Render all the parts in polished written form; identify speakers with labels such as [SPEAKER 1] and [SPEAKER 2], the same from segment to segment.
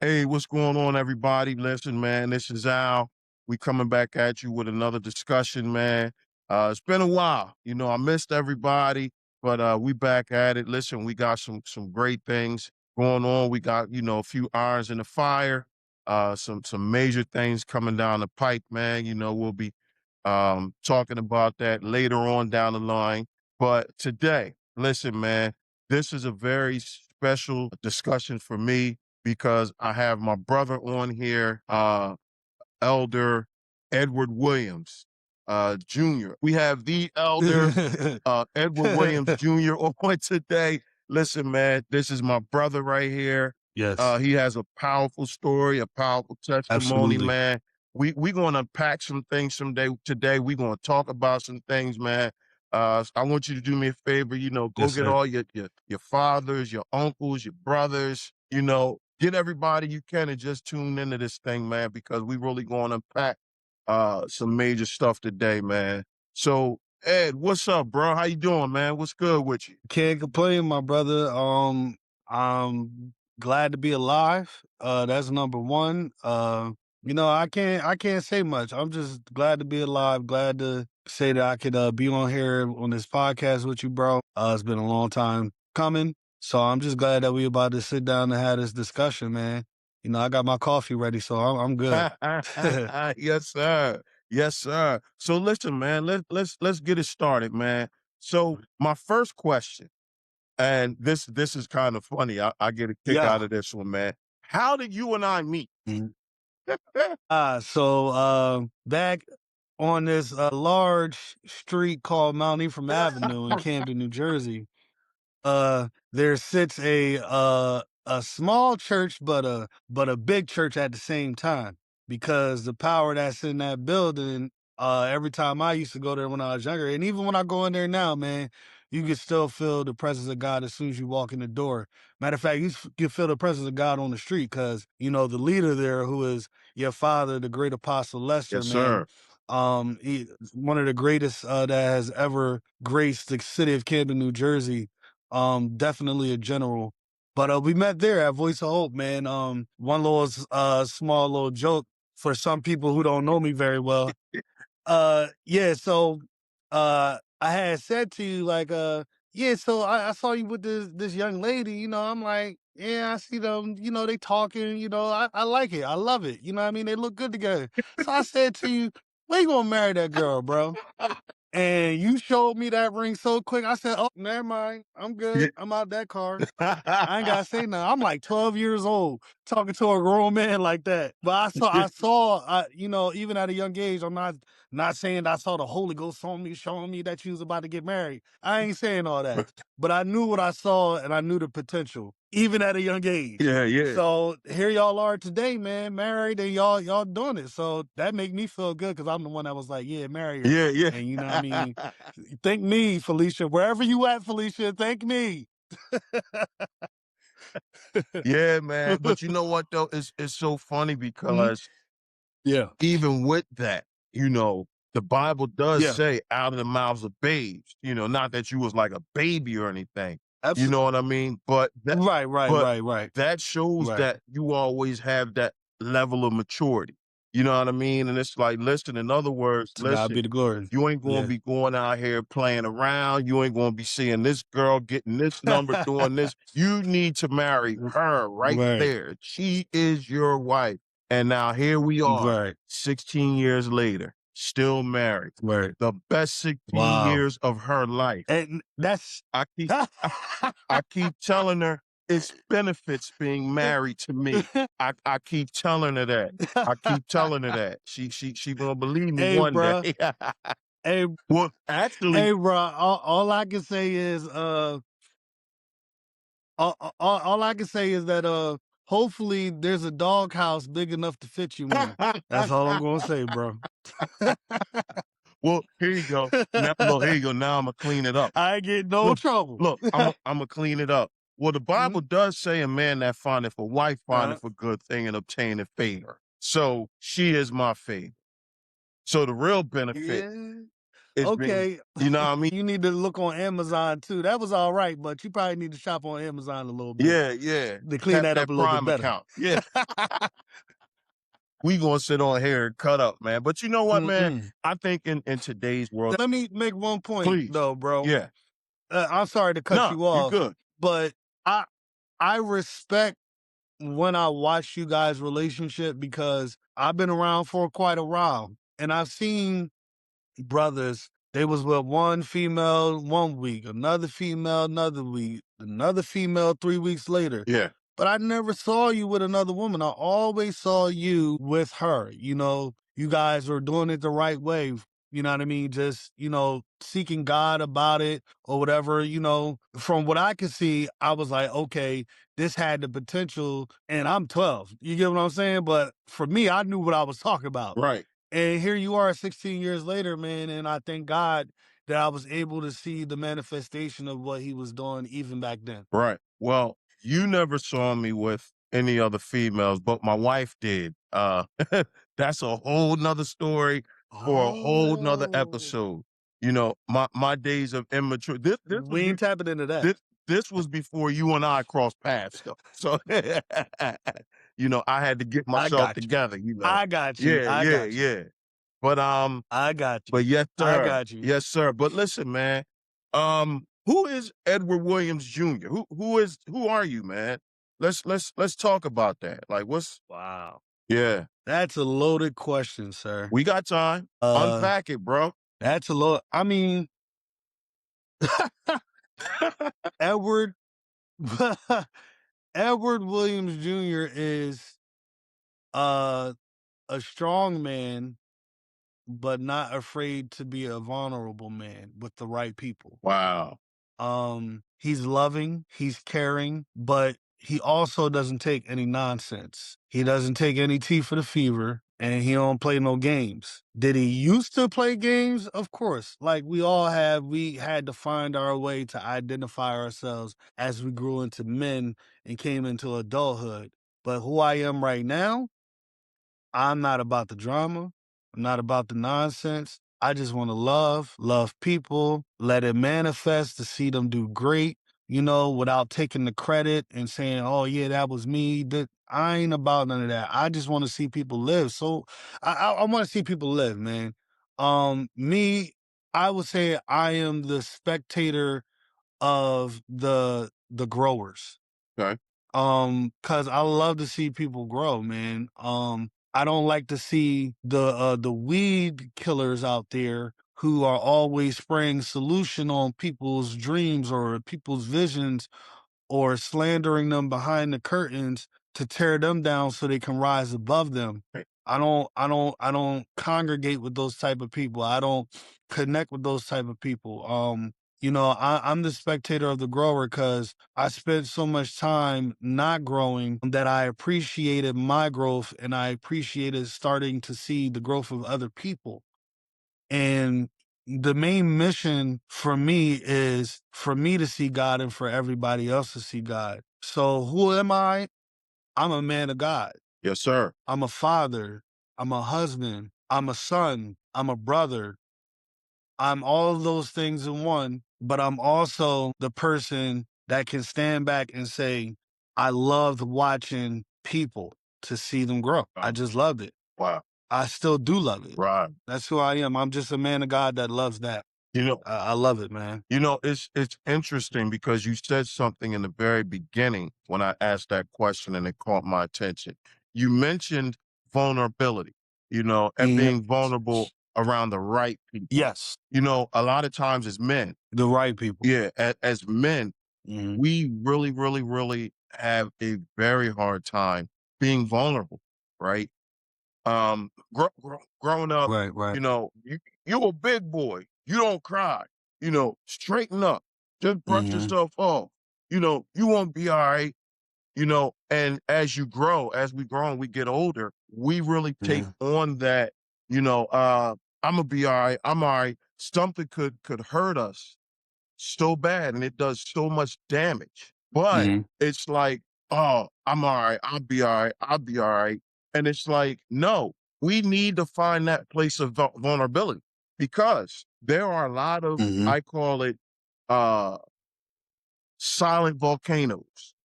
[SPEAKER 1] Hey, what's going on, everybody? Listen, man, this is Al. We coming back at you with another discussion, man. It's been a while. I missed everybody, but we back at it. Listen, we got some great things going on. We got, a few irons in the fire, some major things coming down the pipe, man. We'll be talking about that later on down the line. But today, listen, man, this is a very special discussion for me because I have my brother on here, Elder Edward Williams, Jr. We have the Elder Edward Williams Jr. on today. Listen, man, this is my brother right here.
[SPEAKER 2] Yes,
[SPEAKER 1] He has a powerful story, a powerful testimony,
[SPEAKER 2] absolutely.
[SPEAKER 1] man. We gonna unpack some things someday. Today, we gonna talk about some things, man. I want you to do me a favor. Go
[SPEAKER 2] Yes,
[SPEAKER 1] get
[SPEAKER 2] sir.
[SPEAKER 1] all your fathers, your uncles, your brothers. Get everybody you can and just tune into this thing, man, because we really gonna unpack some major stuff today, man. So, Ed, what's up, bro? How you doing, man? What's good with you?
[SPEAKER 2] Can't complain, my brother. I'm glad to be alive. That's number one. I can't say much. I'm just glad to be alive. Glad to say that I could be on here on this podcast with you, bro. It's been a long time coming. So I'm just glad that we about to sit down and have this discussion, man. I got my coffee ready, so I'm good.
[SPEAKER 1] Yes, sir. Yes, sir. So listen, man, let's get it started, man. So my first question, and this is kind of funny. I get a kick out
[SPEAKER 2] Yeah.
[SPEAKER 1] of this one, man. How did you and I meet?
[SPEAKER 2] So back on this large street called Mount Ephraim Avenue in Camden, New Jersey, there sits a small church, but a big church at the same time, because the power that's in that building. Every time I used to go there when I was younger, and even when I go in there now, man, you can still feel the presence of God as soon as you walk in the door. Matter of fact, you can feel the presence of God on the street, because the leader there, who is your father, the great Apostle Lester,
[SPEAKER 1] Yes,
[SPEAKER 2] man.
[SPEAKER 1] sir.
[SPEAKER 2] One of the greatest that has ever graced the city of Camden, New Jersey. Definitely a general. But we met there at Voice of Hope, man. One little small little joke for some people who don't know me very well. Yeah, so I had said to you, like, yeah, so I saw you with this young lady, I'm like, yeah, I see them, they talking, I like it. I love it. You know what I mean? They look good together. So I said to you, when you gonna marry that girl, bro? And you showed me that ring so quick. I said, "Oh, never mind. I'm good. I'm out that car. I ain't gotta say nothing." I'm like 12 years old talking to a grown man like that. But even at a young age, I'm not saying I saw the Holy Ghost on me, showing me that you was about to get married. I ain't saying all that. But I knew what I saw, and I knew the potential, even at a young age.
[SPEAKER 1] Yeah, yeah.
[SPEAKER 2] So here y'all are today, man, married, and y'all doing it. So that make me feel good, because I'm the one that was like, yeah, marry her.
[SPEAKER 1] Yeah, yeah.
[SPEAKER 2] And you know what I mean? Thank me, Felicia. Wherever you at, Felicia, thank me.
[SPEAKER 1] Yeah, man. But you know what though? It's so funny
[SPEAKER 2] Mhm.
[SPEAKER 1] because
[SPEAKER 2] Yeah.
[SPEAKER 1] even with that, the Bible does
[SPEAKER 2] Yeah.
[SPEAKER 1] say out of the mouths of babes, not that you was like a baby or anything. You know
[SPEAKER 2] Absolutely.
[SPEAKER 1] what I mean? But that
[SPEAKER 2] Right, right,
[SPEAKER 1] but
[SPEAKER 2] right, right,
[SPEAKER 1] that shows
[SPEAKER 2] right.
[SPEAKER 1] that you always have that level of maturity. You know what I mean? And it's like, listen, in other words,
[SPEAKER 2] To God be
[SPEAKER 1] listen,
[SPEAKER 2] the glory.
[SPEAKER 1] you ain't gonna
[SPEAKER 2] Yeah.
[SPEAKER 1] be going out here playing around. You ain't gonna be seeing this girl getting this number, doing this. You need to marry her right
[SPEAKER 2] Right,
[SPEAKER 1] there. She is your wife. And now here we are,
[SPEAKER 2] right,
[SPEAKER 1] 16 years later, still married.
[SPEAKER 2] right.
[SPEAKER 1] The best 16
[SPEAKER 2] Wow.
[SPEAKER 1] years of her life.
[SPEAKER 2] And that's
[SPEAKER 1] I keep I keep telling her it's benefits being married to me. I keep telling her that. I keep telling her that. She gonna believe me
[SPEAKER 2] Hey,
[SPEAKER 1] one day.
[SPEAKER 2] bro. Hey,
[SPEAKER 1] Well, actually,
[SPEAKER 2] hey, bro. All I can say is all I can say is that hopefully there's a doghouse big enough to fit you in. That's all I'm gonna say, bro.
[SPEAKER 1] well, here you go. Now, look, here you go. Now I'm gonna clean it up.
[SPEAKER 2] I ain't get no
[SPEAKER 1] Look,
[SPEAKER 2] trouble.
[SPEAKER 1] look, I'm gonna clean it up. Well, the Bible
[SPEAKER 2] Mhm.
[SPEAKER 1] does say a man that findeth a wife
[SPEAKER 2] Uh,
[SPEAKER 1] findeth a good thing and obtaineth favor. So she is my favor. So the real benefit
[SPEAKER 2] yeah.
[SPEAKER 1] it's been,
[SPEAKER 2] Okay.
[SPEAKER 1] you know what I mean?
[SPEAKER 2] You need to look on Amazon too. That was all right, but you probably need to shop on Amazon a little bit
[SPEAKER 1] Yeah, yeah.
[SPEAKER 2] to clean
[SPEAKER 1] Tap
[SPEAKER 2] that up
[SPEAKER 1] that
[SPEAKER 2] a little bit
[SPEAKER 1] Prime
[SPEAKER 2] better.
[SPEAKER 1] account. Yeah. We gonna sit on here and cut up, man. But you know what, man?
[SPEAKER 2] Mm-mm.
[SPEAKER 1] I think in today's world,
[SPEAKER 2] Let me make one point
[SPEAKER 1] please.
[SPEAKER 2] though, bro.
[SPEAKER 1] Yeah.
[SPEAKER 2] I'm sorry to cut
[SPEAKER 1] Nah,
[SPEAKER 2] you
[SPEAKER 1] you
[SPEAKER 2] off,
[SPEAKER 1] good.
[SPEAKER 2] but I I respect when I watch you guys' relationship because I've been around for quite a while and I've seen brothers, they was with one female one week, another female another week, another female 3 weeks later.
[SPEAKER 1] Yeah.
[SPEAKER 2] But I never saw you with another woman. I always saw you with her. You guys were doing it the right way. You know what I mean? Just, seeking God about it or whatever. From what I could see, I was like, okay, this had the potential, and I'm 12. You get what I'm saying? But for me, I knew what I was talking about.
[SPEAKER 1] Right.
[SPEAKER 2] And here you are 16 years later, man. And I thank God that I was able to see the manifestation of what he was doing even back then.
[SPEAKER 1] Right. Well, you never saw me with any other females, but my wife did. That's a whole nother story for a whole nother
[SPEAKER 2] Oh,
[SPEAKER 1] episode. My days of immature. This was
[SPEAKER 2] we ain't tapping into that.
[SPEAKER 1] this this was before you and I crossed paths, though. So, I had to get
[SPEAKER 2] I
[SPEAKER 1] myself
[SPEAKER 2] got you.
[SPEAKER 1] together.
[SPEAKER 2] I got you.
[SPEAKER 1] Yeah,
[SPEAKER 2] I
[SPEAKER 1] yeah,
[SPEAKER 2] got you.
[SPEAKER 1] yeah. But
[SPEAKER 2] I got you.
[SPEAKER 1] but yes,
[SPEAKER 2] I
[SPEAKER 1] sir.
[SPEAKER 2] got you.
[SPEAKER 1] Yes, sir. But listen, man. Who is Edward Williams Jr.? Who are you, man? Let's talk about that. Like, what's
[SPEAKER 2] Wow.
[SPEAKER 1] yeah?
[SPEAKER 2] That's a loaded question, sir.
[SPEAKER 1] We got time.
[SPEAKER 2] Uh,
[SPEAKER 1] Unpack it, bro.
[SPEAKER 2] that's a load. I mean, Edward Edward Williams Jr. is uh a strong man, but not afraid to be a vulnerable man with the right people.
[SPEAKER 1] Wow.
[SPEAKER 2] He's loving, he's caring, but he also doesn't take any nonsense. He doesn't take any tea for the fever, and he don't play no games. Did he used to play games? Of course. Like we all have, we had to find our way to identify ourselves as we grew into men and came into adulthood. But who I am right now, I'm not about the drama. I'm not about the nonsense. I just want to love people, let it manifest to see them do great, without taking the credit and saying, oh, yeah, that was me. I ain't about none of that. I just want to see people live. So I want to see people live, man. Me, I would say I am the spectator of the growers.
[SPEAKER 1] Okay.
[SPEAKER 2] Cause I love to see people grow, man. I don't like to see the weed killers out there who are always spraying solution on people's dreams or people's visions or slandering them behind the curtains to tear them down so they can rise above them.
[SPEAKER 1] Right.
[SPEAKER 2] I don't congregate with those type of people. I don't connect with those type of people. I'm the spectator of the grower because I spent so much time not growing that I appreciated my growth and I appreciated starting to see the growth of other people. And the main mission for me is for me to see God and for everybody else to see God. So who am I? I'm a man of God.
[SPEAKER 1] Yes, sir.
[SPEAKER 2] I'm a father. I'm a husband. I'm a son. I'm a brother. I'm all of those things in one, but I'm also the person that can stand back and say, I loved watching people to see them grow. I
[SPEAKER 1] Wow.
[SPEAKER 2] just loved it.
[SPEAKER 1] Wow.
[SPEAKER 2] I still do love it.
[SPEAKER 1] Right.
[SPEAKER 2] That's who I am. I'm just a man of God that loves that.
[SPEAKER 1] You know,
[SPEAKER 2] I love it, man.
[SPEAKER 1] it's interesting because you said something in the very beginning when I asked that question and it caught my attention. You mentioned vulnerability, and
[SPEAKER 2] Mhm.
[SPEAKER 1] being vulnerable around the right people.
[SPEAKER 2] Yes,
[SPEAKER 1] A lot of times as men,
[SPEAKER 2] the right people.
[SPEAKER 1] yeah, as men,
[SPEAKER 2] Mhm.
[SPEAKER 1] we really, really, really have a very hard time being vulnerable, right? Growing up,
[SPEAKER 2] Right, right.
[SPEAKER 1] you're a big boy. You don't cry. Straighten up. Just brush
[SPEAKER 2] Mhm.
[SPEAKER 1] yourself off. You won't be all right. And as we grow and we get older, we really take
[SPEAKER 2] Yeah.
[SPEAKER 1] on that, I'm gonna be all right. I'm all right. Something could hurt us so bad and it does so much damage. But
[SPEAKER 2] Mhm.
[SPEAKER 1] it's like, oh, I'm all right. I'll be all right. I'll be all right. And it's like, no, we need to find that place of vulnerability. because there are a lot of,
[SPEAKER 2] Mhm.
[SPEAKER 1] I call it, uh, silent volcanoes.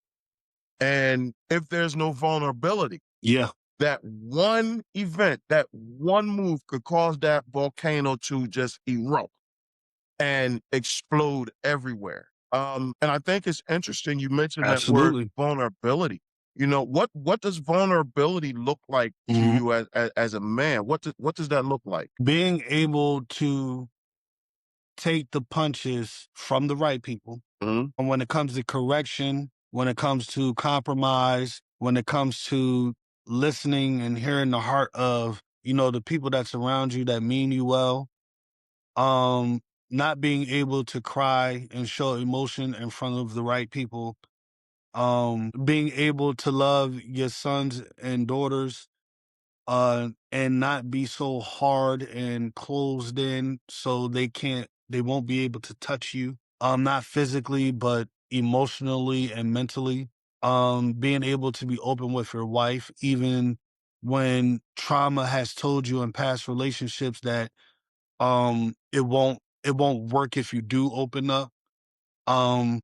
[SPEAKER 1] And if there's no vulnerability,
[SPEAKER 2] Yeah,
[SPEAKER 1] that one event, that one move could cause that volcano to just erupt and explode everywhere. And I think it's interesting you mentioned that word
[SPEAKER 2] absolutely.
[SPEAKER 1] vulnerability. You know, what does vulnerability look like to
[SPEAKER 2] Mhm.
[SPEAKER 1] you as a man? What does that look like?
[SPEAKER 2] Being able to take the punches from the right people.
[SPEAKER 1] Mhm.
[SPEAKER 2] And when it comes to correction, when it comes to compromise, when it comes to listening and hearing the heart of, the people that surround you that mean you well, um, not being able to cry and show emotion in front of the right people, being able to love your sons and daughters, and not be so hard and closed in so they won't be able to touch you, not physically but emotionally and mentally, being able to be open with your wife even when trauma has told you in past relationships that it won't work if you do open up,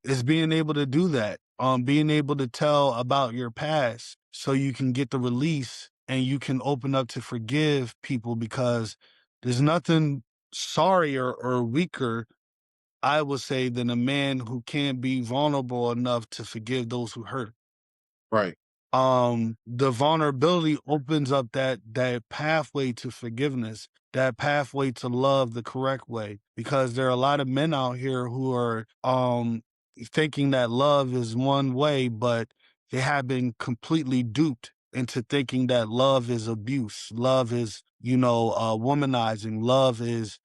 [SPEAKER 2] is being able to do that, being able to tell about your past so you can get the release and you can open up to forgive people, because there's nothing sorrier or weaker, I would say, than a man who can't be vulnerable enough to forgive those who hurt.
[SPEAKER 1] Right.
[SPEAKER 2] The vulnerability opens up that pathway to forgiveness, that pathway to love the correct way, because there are a lot of men out here who are thinking that love is one way, but they have been completely duped into thinking that love is abuse, love is, womanizing, love is,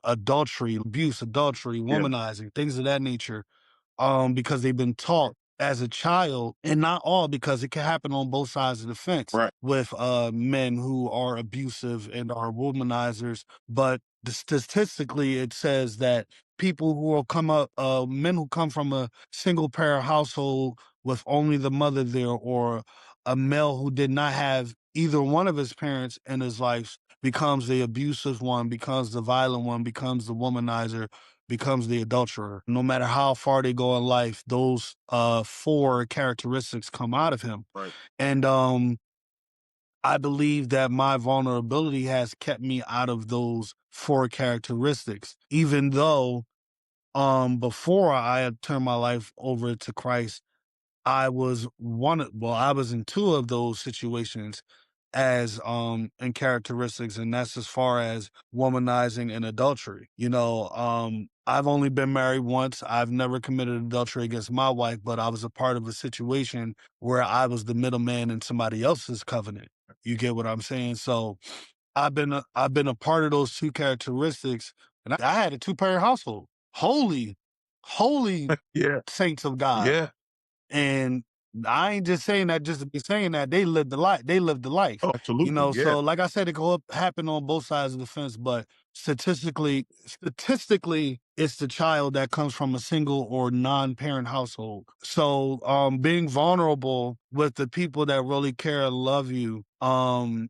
[SPEAKER 2] adultery, abuse, adultery,
[SPEAKER 1] Yeah.
[SPEAKER 2] womanizing, things of that nature, because they've been taught as a child, and not all, because it can happen on both sides of the fence
[SPEAKER 1] Right.
[SPEAKER 2] with men who are abusive and are womanizers. But statistically, it says that people who will come up, men who come from a single parent household with only the mother there, or a male who did not have either one of his parents in his life, becomes the abusive one, becomes the violent one, becomes the womanizer, becomes the adulterer. No matter how far they go in life, those four characteristics come out of him.
[SPEAKER 1] Right.
[SPEAKER 2] And I believe that my vulnerability has kept me out of those four characteristics, even though before I had turned my life over to Christ, I was in two of those situations as in characteristics, and that's as far as womanizing and adultery. I've only been married once. I've never committed adultery against my wife, but I was a part of a situation where I was the middleman in somebody else's covenant. You get what I'm saying? So I've been a part of those two characteristics, and I had a two-parent household. Holy
[SPEAKER 1] Yeah.
[SPEAKER 2] saints of God.
[SPEAKER 1] Yeah.
[SPEAKER 2] And I ain't just saying that just to be saying that. They lived the life. They lived the life.
[SPEAKER 1] Oh, absolutely. Yeah.
[SPEAKER 2] So like I said, it could happen on both sides of the fence, but statistically, it's the child that comes from a single or non-parent household. So being vulnerable with the people that really care and love you, and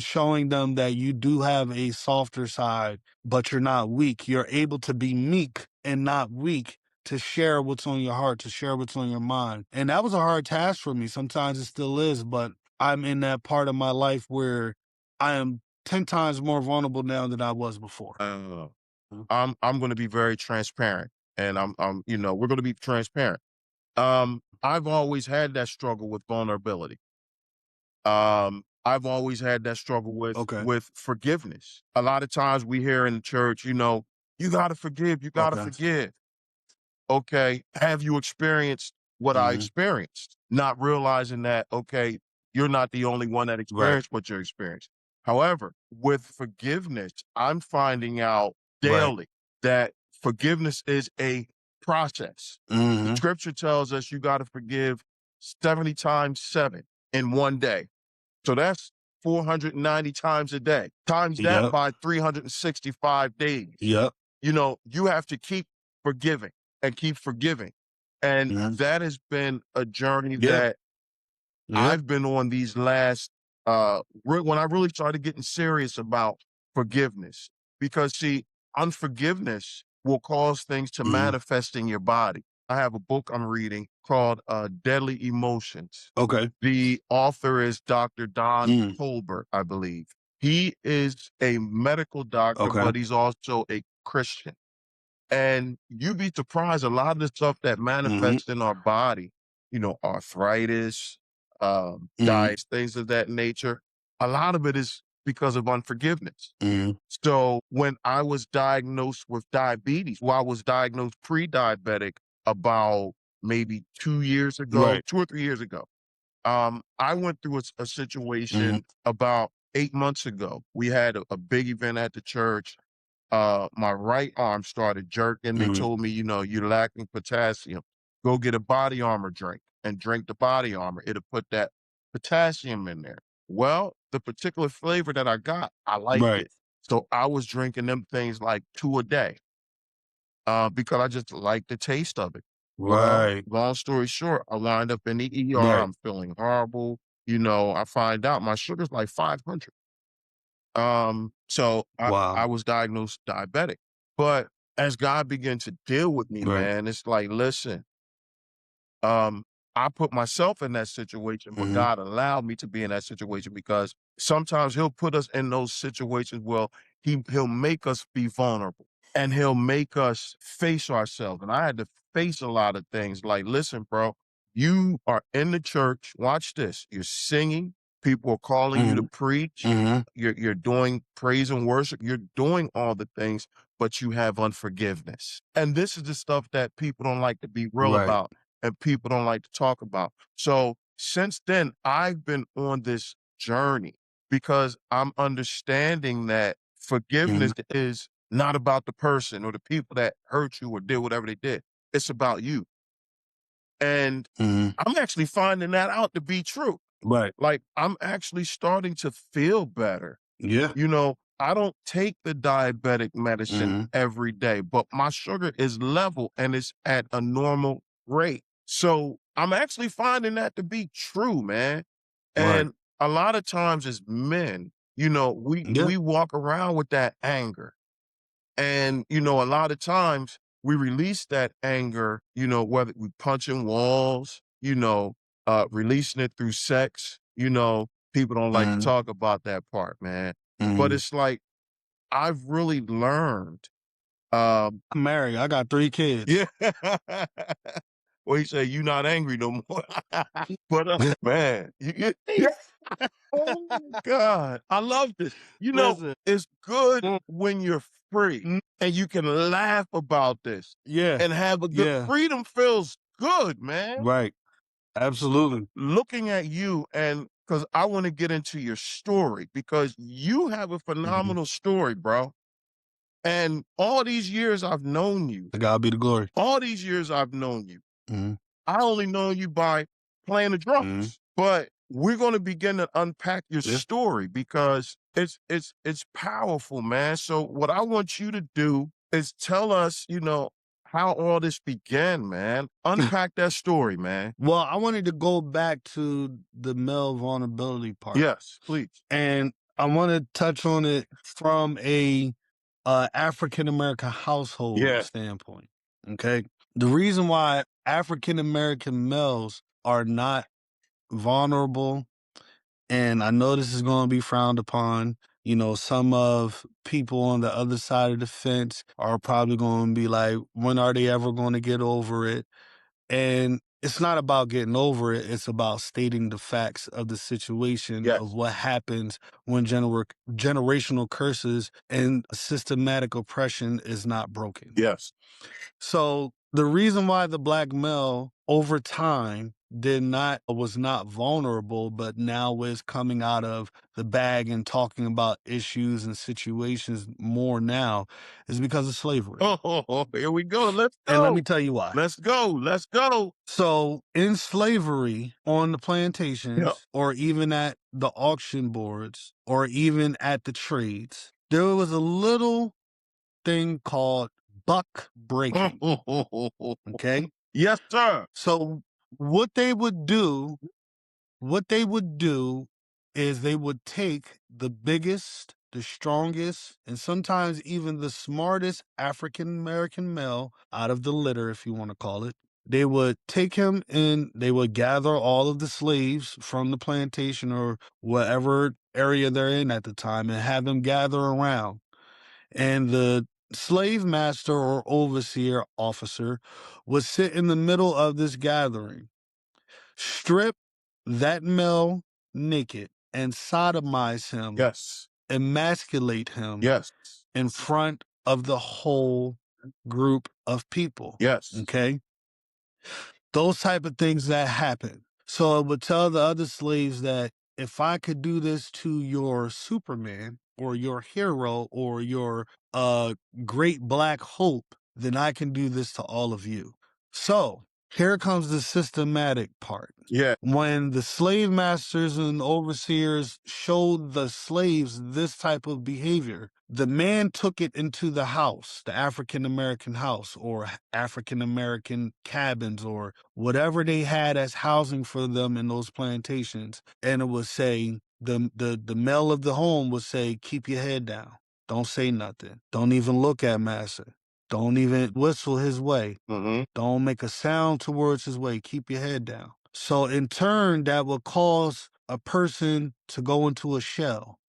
[SPEAKER 2] showing them that you do have a softer side, but you're not weak. You're able to be meek and not weak, to share what's on your heart, to share what's on your mind. And that was a hard task for me. Sometimes it still is, but I'm in that part of my life where I am 10 times more vulnerable now than I was before.
[SPEAKER 1] Uh,
[SPEAKER 2] Mhm.
[SPEAKER 1] I'm going to be very transparent, and we're going to be transparent. I've always had that struggle with vulnerability. I've always had that struggle with
[SPEAKER 2] Okay.
[SPEAKER 1] forgiveness. A lot of times we hear in the church, you got to forgive, you got to
[SPEAKER 2] Okay.
[SPEAKER 1] forgive. Okay, have you experienced what I
[SPEAKER 2] Hmm.
[SPEAKER 1] experienced? Not realizing that, okay, you're not the only one that
[SPEAKER 2] Right.
[SPEAKER 1] experienced what you experienced. However, with forgiveness, I'm finding out
[SPEAKER 2] Right.
[SPEAKER 1] daily that forgiveness is a process. The
[SPEAKER 2] Hmm.
[SPEAKER 1] scripture tells us you got to forgive 70 times seven in one day. So that's 490 times a day. Times that
[SPEAKER 2] Yep.
[SPEAKER 1] by 365 days.
[SPEAKER 2] Yep.
[SPEAKER 1] You have to keep forgiving and keep forgiving. And
[SPEAKER 2] Hmm.
[SPEAKER 1] that has been a journey
[SPEAKER 2] Yeah.
[SPEAKER 1] that
[SPEAKER 2] Yeah.
[SPEAKER 1] I've been on these last when I really started getting serious about forgiveness. Because see, unforgiveness will cause things to
[SPEAKER 2] Mhm.
[SPEAKER 1] manifest in your body. I have a book I'm reading called Deadly Emotions.
[SPEAKER 2] Okay.
[SPEAKER 1] The author is Dr. Don
[SPEAKER 2] Mm.
[SPEAKER 1] Colbert, I believe. He is a medical doctor,
[SPEAKER 2] Okay.
[SPEAKER 1] but he's also a Christian. And you'd be surprised a lot of the stuff that
[SPEAKER 2] Mhm.
[SPEAKER 1] manifests in our body, arthritis,
[SPEAKER 2] Mhm.
[SPEAKER 1] diets, things of that nature, a lot of it is because of unforgiveness.
[SPEAKER 2] Mhm.
[SPEAKER 1] So when I was diagnosed with diabetes, well, I was diagnosed pre-diabetic about maybe 2 years ago,
[SPEAKER 2] Right.
[SPEAKER 1] 2 or 3 years ago. I went through a
[SPEAKER 2] Mhm.
[SPEAKER 1] situation about 8 months ago. We had a big event at the church. My right arm started jerking. They
[SPEAKER 2] Mhm.
[SPEAKER 1] told me, you're lacking potassium. Go get a body armor drink and drink the body armor. It'll put that potassium in there. Well, the particular flavor that I got, I liked
[SPEAKER 2] Right.
[SPEAKER 1] it. So I was drinking them things like two a day because I just like the taste of it. Well,
[SPEAKER 2] Right.
[SPEAKER 1] long story short, I wind up in the ER.
[SPEAKER 2] Right.
[SPEAKER 1] I'm feeling horrible. I find out my sugar's like 500. So I
[SPEAKER 2] Wow.
[SPEAKER 1] was diagnosed diabetic. But as God began to deal with me,
[SPEAKER 2] Right.
[SPEAKER 1] man, it's like, listen, um, I put myself in that situation, but
[SPEAKER 2] Mhm.
[SPEAKER 1] God allowed me to be in that situation because sometimes He'll put us in those situations where He'll make us be vulnerable and He'll make us face ourselves. And I had to face a lot of things like, listen, bro, you are in the church. Watch this. You're singing. People are calling you to
[SPEAKER 2] Mhm.
[SPEAKER 1] preach.
[SPEAKER 2] Mhm.
[SPEAKER 1] You're doing praise and worship. You're doing all the things, but you have unforgiveness. And this is the stuff that people don't like to be real
[SPEAKER 2] Right.
[SPEAKER 1] about and people don't like to talk about. So since then, I've been on this journey because I'm understanding that
[SPEAKER 2] Mhm.
[SPEAKER 1] forgiveness is not about the person or the people that hurt you or did whatever they did. It's about you. And
[SPEAKER 2] Mhm.
[SPEAKER 1] I'm actually finding that out to be true.
[SPEAKER 2] Right.
[SPEAKER 1] Like I'm actually starting to feel better.
[SPEAKER 2] Yeah.
[SPEAKER 1] I don't take the diabetic medicine
[SPEAKER 2] Mhm.
[SPEAKER 1] every day, but my sugar is level and it's at a normal rate. So I'm actually finding that to be true, man.
[SPEAKER 2] Right.
[SPEAKER 1] And a lot of times as men, we
[SPEAKER 2] Yeah.
[SPEAKER 1] we walk around with that anger. And, a lot of times we release that anger, whether we punching walls, releasing it through sex, people don't like to
[SPEAKER 2] Mhm.
[SPEAKER 1] talk about that part, man. But
[SPEAKER 2] Mhm.
[SPEAKER 1] it's like I've really learned, um
[SPEAKER 2] I'm married. I got 3 kids.
[SPEAKER 1] yeah. Well, he said, "You not angry no more." But, man, oh my god, I love this.
[SPEAKER 2] Listen.
[SPEAKER 1] It's good
[SPEAKER 2] Mm,
[SPEAKER 1] when you're free
[SPEAKER 2] mm,
[SPEAKER 1] and you can laugh about this
[SPEAKER 2] yeah.
[SPEAKER 1] and have a good
[SPEAKER 2] Yeah.
[SPEAKER 1] freedom feels good, man.
[SPEAKER 2] Right. Absolutely.
[SPEAKER 1] Looking at you and because I want to get into your story because you have a
[SPEAKER 2] Mhm.
[SPEAKER 1] phenomenal story, bro. And all these years I've known you,
[SPEAKER 2] To God be the glory.
[SPEAKER 1] all these years I've known you,
[SPEAKER 2] Mhm.
[SPEAKER 1] I only know you by playing the
[SPEAKER 2] Mhm.
[SPEAKER 1] drums. But we're going to begin to unpack your
[SPEAKER 2] Yeah.
[SPEAKER 1] story because it's powerful, man. So what I want you to do is tell us, how all this began, man. Unpack that story, man.
[SPEAKER 2] Well, I wanted to go back to the male vulnerability part,
[SPEAKER 1] Yes, please.
[SPEAKER 2] and I wanna touch on it from a, African American household
[SPEAKER 1] Yeah.
[SPEAKER 2] standpoint, okay? The reason why African American males are not vulnerable, and I know this is gonna be frowned upon, some of people on the other side of the fence are probably gonna be like, "When are they ever gonna get over it?" And it's not about getting over it, it's about stating the facts of the situation of
[SPEAKER 1] Yes.
[SPEAKER 2] what happens when generational curses and systematic oppression is not broken.
[SPEAKER 1] Yes.
[SPEAKER 2] So the reason why the black male over time did not was not vulnerable, but now is coming out of the bag and talking about issues and situations more now is because of slavery.
[SPEAKER 1] Oh, here we go. Let's
[SPEAKER 2] And let me
[SPEAKER 1] go.
[SPEAKER 2] tell you why.
[SPEAKER 1] Let's go. Let's go.
[SPEAKER 2] So in slavery on the
[SPEAKER 1] Yeah.
[SPEAKER 2] plantations or even at the auction boards or even at the trades, there was a little thing called buck breaking. Okay.
[SPEAKER 1] Yes, sir.
[SPEAKER 2] So what they would do, what they would do is they would take the biggest the strongest, and sometimes even the smartest African American male out of the litter, if you want to call it. They would take him and they would gather all of the slaves from the plantation or whatever area they're in at the time and have them gather around. And the slave master or overseer officer would sit in the middle of this gathering, strip that male naked, and sodomize him,
[SPEAKER 1] Yes.
[SPEAKER 2] emasculate him
[SPEAKER 1] Yes.
[SPEAKER 2] in front of the whole group of people.
[SPEAKER 1] Yes.
[SPEAKER 2] Okay. Those type of things that happen. So it would tell the other slaves that if I could do this to your Superman or your hero or your great black hope, then I can do this to all of you. So here comes the systematic part.
[SPEAKER 1] Yeah.
[SPEAKER 2] When the slave masters and overseers showed the slaves this type of behavior, the man took it into the house, the African American house or African American cabins or whatever they had as housing for them in those plantations. And it would say, the male of the home would say, keep your head down. Don't say nothing. Don't even look at master. Don't even whistle his way.
[SPEAKER 1] Mm-hmm.
[SPEAKER 2] Don't make a sound towards his way. Keep your head down. So in turn, that will cause a person to go into a shell.